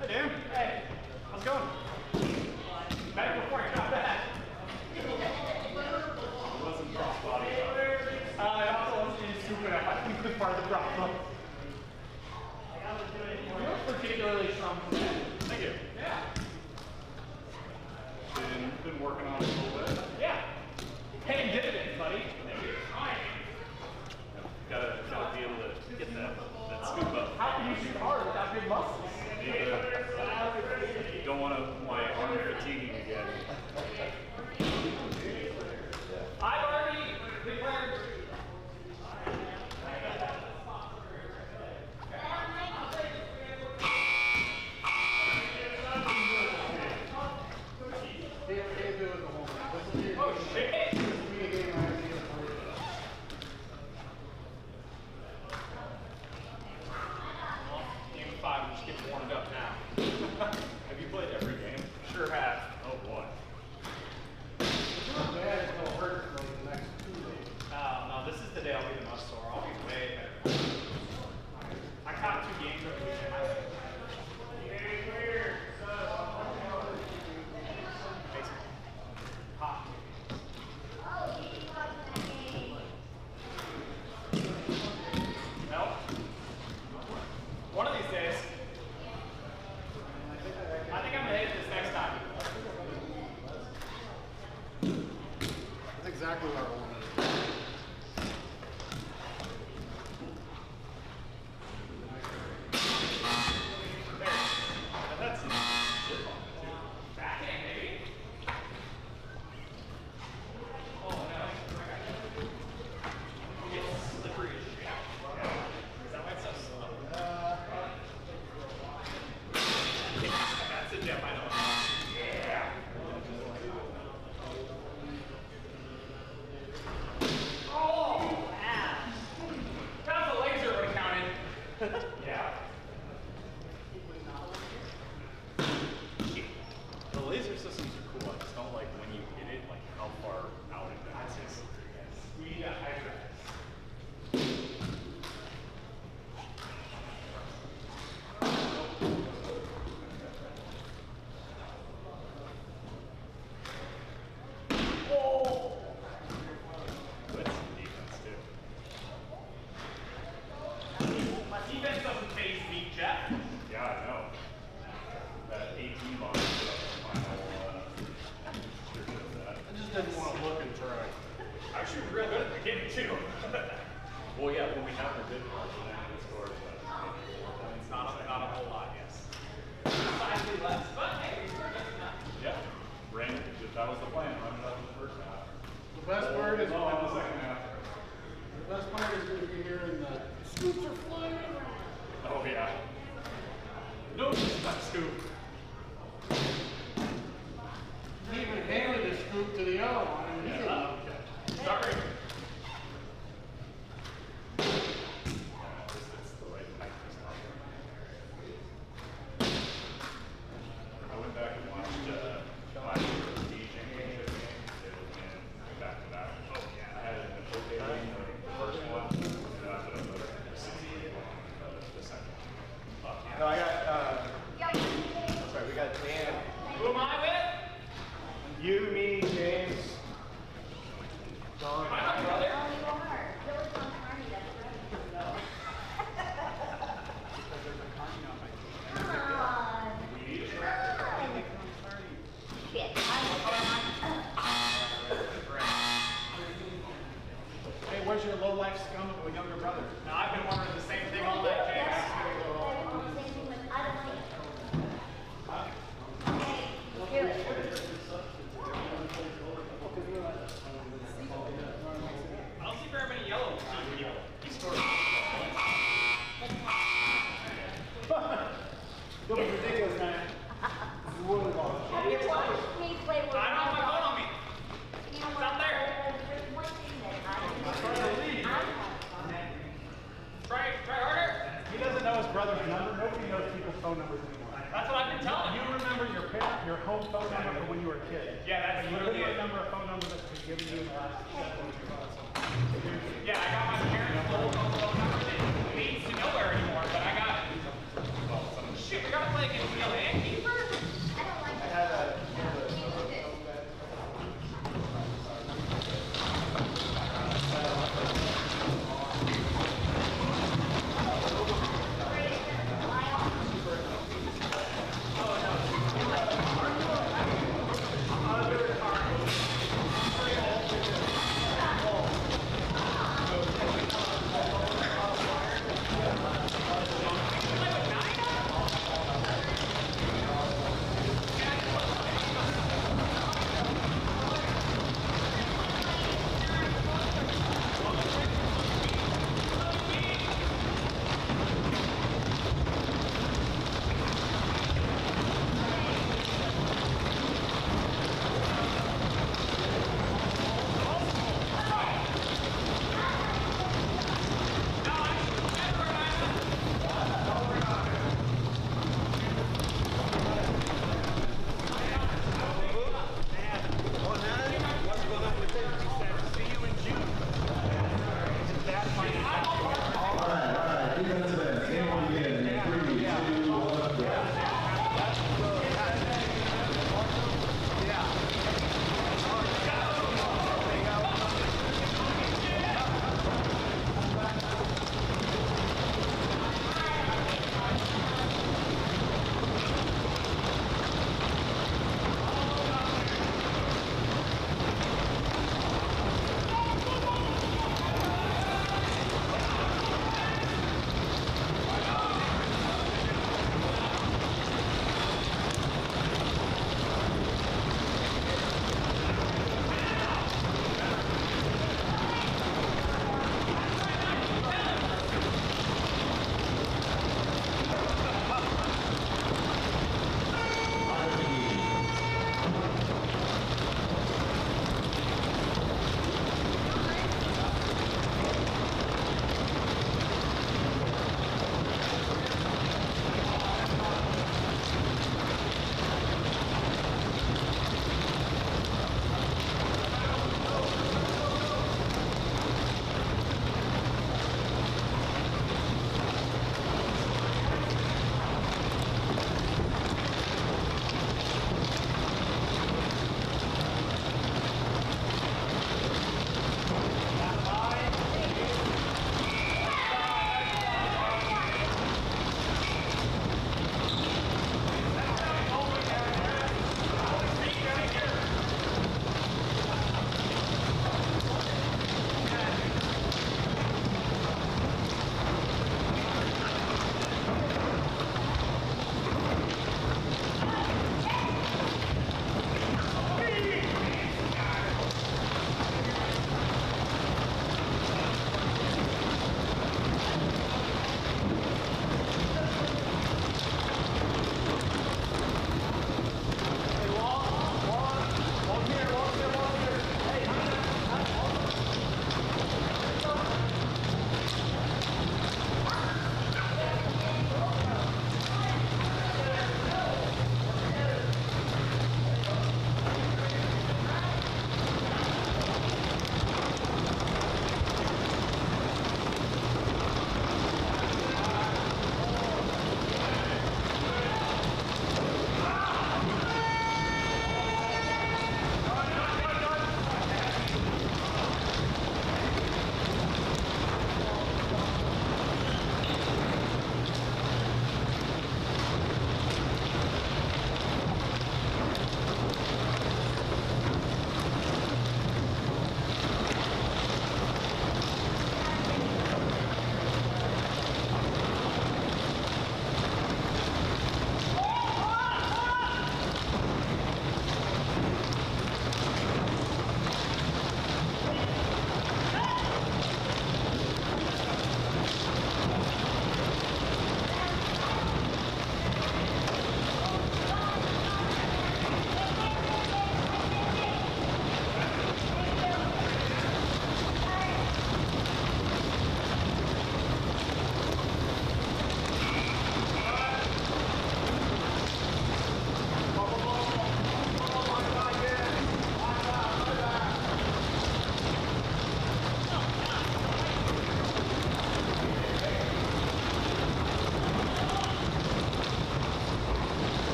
Speaker 2: Hey, Dan. Hey. How's it going? Better before I got back. It wasn't crossbody. It also wasn't stupid. I think it was part of the problem. You look particularly strong today. Thank you. Yeah.
Speaker 4: Been working on it a little bit.
Speaker 2: Yeah. Paying dividends, buddy.
Speaker 4: Gotta be able to get that scoop up.
Speaker 2: How can you shoot hard without big muscles?
Speaker 4: Don't want my arm fatiguing again.
Speaker 2: I've already declared. Oh shit! Game 5, I'm just getting warmed up now.
Speaker 4: Have you played every game?
Speaker 2: Sure have.
Speaker 4: Oh boy.
Speaker 2: No, this is the day I'll be the most sore. I'll be way better. I caught 2 games over the weekend. Hot. Well, one of these days, I think I'm gonna hit this next time.
Speaker 5: That's exactly what I wanted.
Speaker 2: That's backhand, maybe. Oh no. It's slippery as shit. Yeah. Is that why it's so slow? That's a dip, I know. Yeah. Oh! That was a laser when it counted. Yeah.
Speaker 4: The laser systems are cool. I just don't like when you hit it, like how far out it bounces.
Speaker 2: We need a hydrant.
Speaker 4: That's some defense too.
Speaker 2: My defense doesn't phase me, Jeff.
Speaker 4: Yeah, I know. That 18 bar is the final sure shows that.
Speaker 5: I just didn't want to look and try.
Speaker 2: Actually, we're real good at the beginning, too.
Speaker 4: Well, yeah, when we have the good part, then it scores.
Speaker 2: It's not a whole lot, yes. Slightly less, but hey, we scored just enough.
Speaker 4: Yeah, that was the plan. Run it up in the first half.
Speaker 5: The best part is
Speaker 4: in the second half.
Speaker 5: the best part is going to be hearing the scoops are flying around.
Speaker 4: Oh yeah.
Speaker 2: No, not scoop.
Speaker 5: He even handed a scoop to the other one. And he
Speaker 4: Yeah.
Speaker 5: didn't.
Speaker 4: Okay.
Speaker 2: Sorry.
Speaker 4: It's the right height this time. I went back and watched last year's team championship game. They were winning back to back. Oh yeah. I had an initial game, the first one, and I put up the second.
Speaker 3: No, I got, sorry, we got Dan.
Speaker 2: Who am I with?
Speaker 3: You, me, James, Don.
Speaker 2: Am I my brother?
Speaker 1: Oh, you are. There was one Carney, that's right. Come on. Shit.
Speaker 5: Hey, where's your low-life scum of a younger brother?
Speaker 2: No, I've been wondering the same thing all night, James.
Speaker 1: Do it.
Speaker 2: I don't see very many yellow people. He scored.
Speaker 3: Don't be ridiculous, man. Whirlyball.
Speaker 1: Have you watched me play with
Speaker 2: I don't have my phone on me.
Speaker 1: You know
Speaker 2: It's
Speaker 1: what?
Speaker 2: out there.
Speaker 1: There's one thing that I
Speaker 2: Try harder.
Speaker 3: He doesn't know his brother's number. Nobody knows people's phone numbers anymore.
Speaker 2: That's what I've been telling
Speaker 3: You
Speaker 2: you.
Speaker 3: remember your parent, your home phone number from when you were a kid.
Speaker 2: Yeah, that's literally
Speaker 3: Literally a
Speaker 2: it.
Speaker 3: number of phone numbers that's been given you in the last 7 years.
Speaker 2: Yeah, I got my parents' phone number that needs to nowhere anymore, but I got it. Shit, we gotta play against the other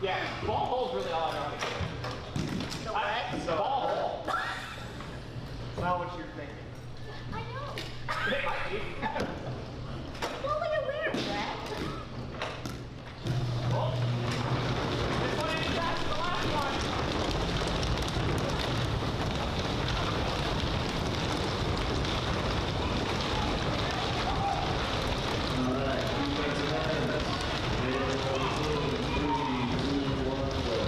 Speaker 2: Yeah, ball hole's really all I know how to do.
Speaker 1: The what?
Speaker 2: Ball hole.
Speaker 3: It's not what you're thinking.
Speaker 1: I know.
Speaker 2: It might be.
Speaker 1: Well, look at where, Brad.
Speaker 2: Oh. This one ain't as fast as the last one.
Speaker 7: All right, defensive ends. They're 3, 2, 1, go.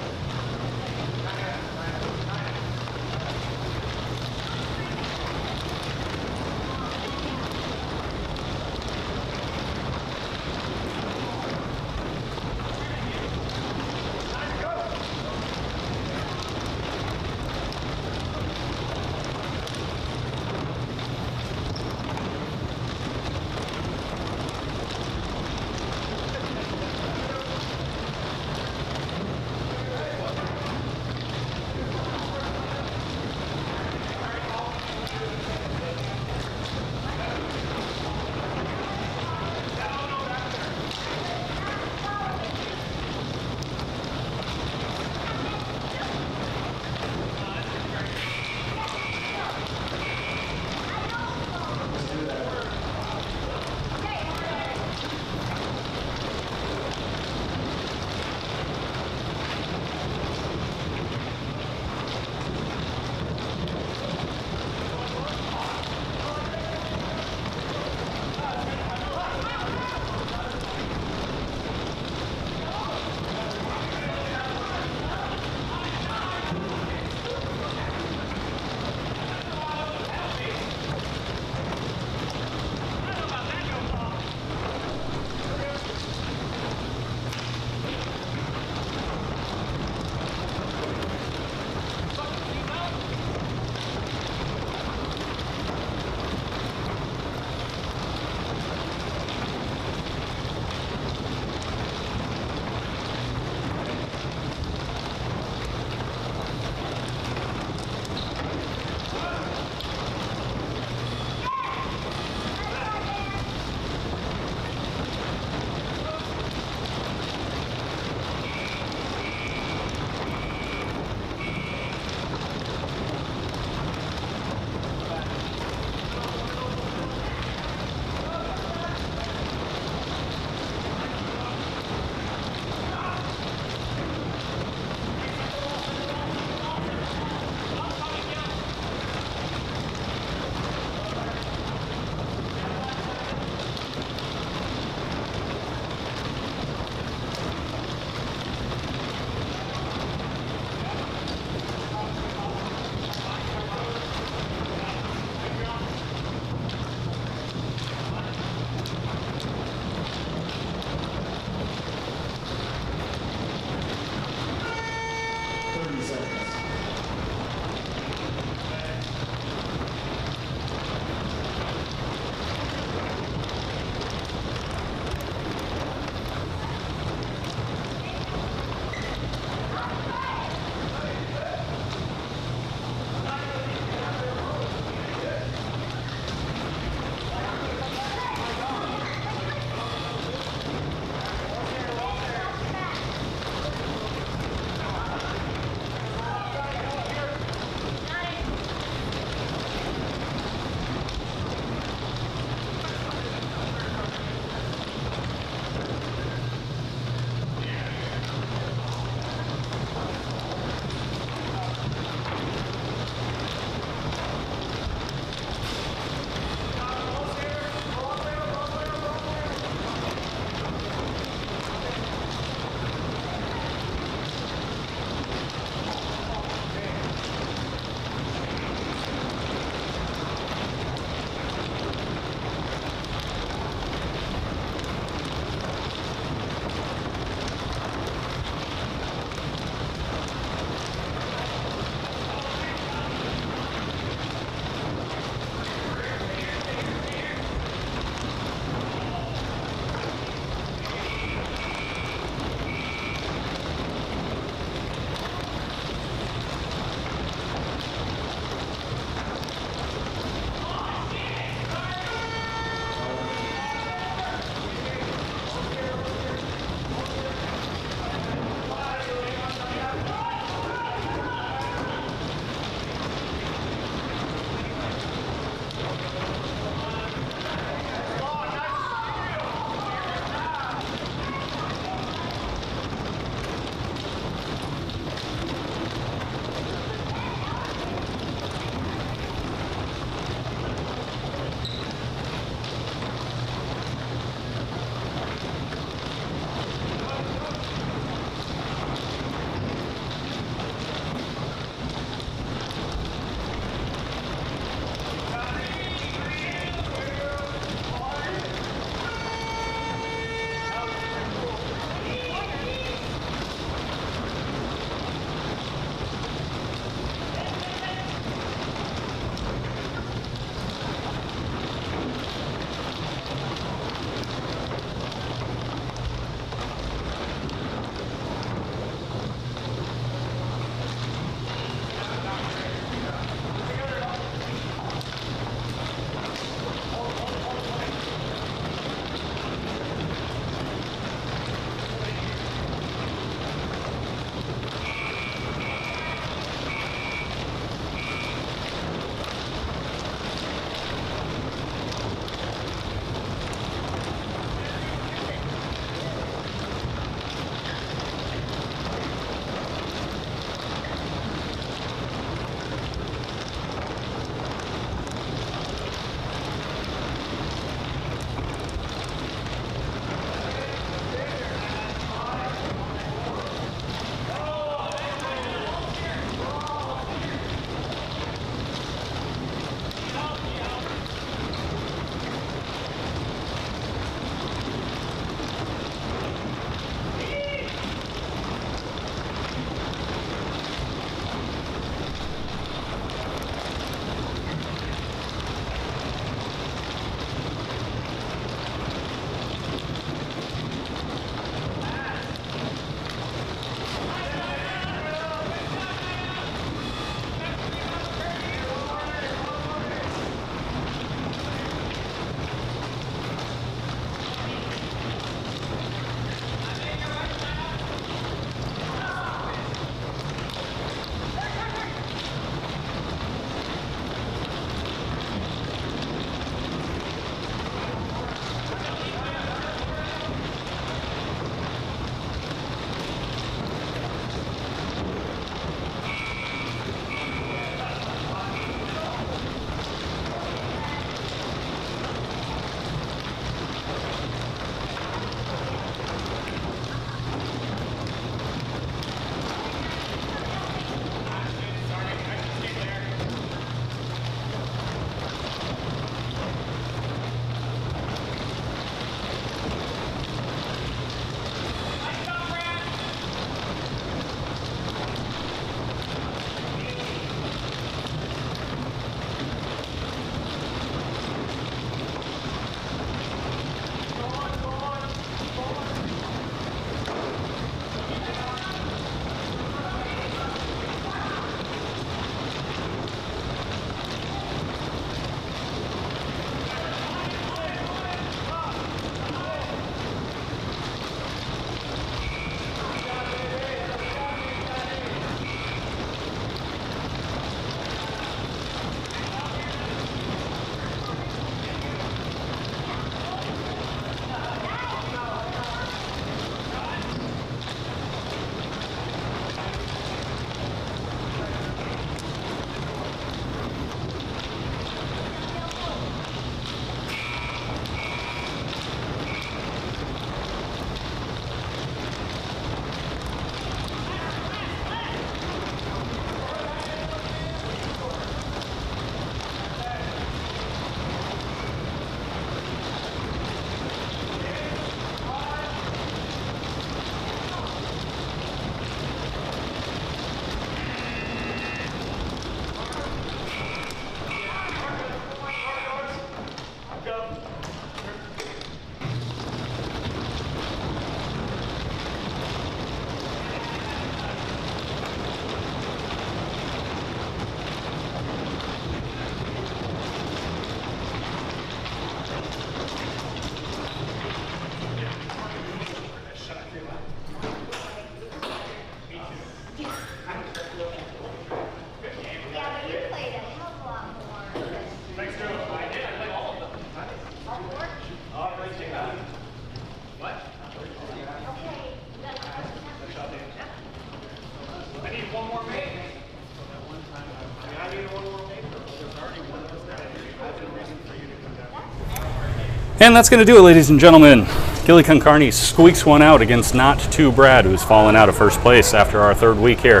Speaker 4: And that's going to do it, ladies and gentlemen. Gilly Concarney squeaks one out against Not Too Brad, who's fallen out of first place after our third week here.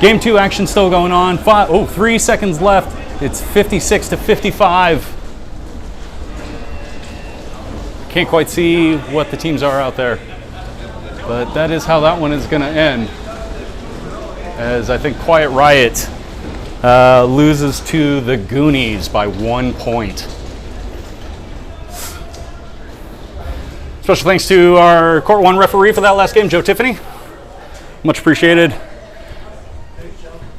Speaker 4: Game 2 action still going on. 3 seconds left. It's 56 to 55. Can't quite see what the teams are out there, but that is how that one is going to end. As I think Quiet Riot loses to the Goonies by 1 point. Special thanks to our Court 1 referee for that last game, Joe Tiffany. Much appreciated.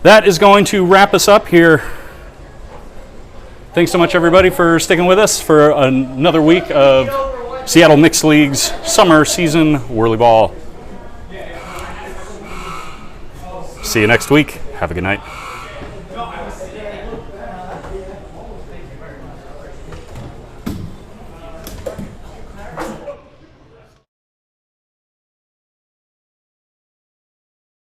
Speaker 4: That is going to wrap us up here. Thanks so much, everybody, for sticking with us for another week of Seattle Mixed League's summer season Whirlyball. See you next week. Have a good night.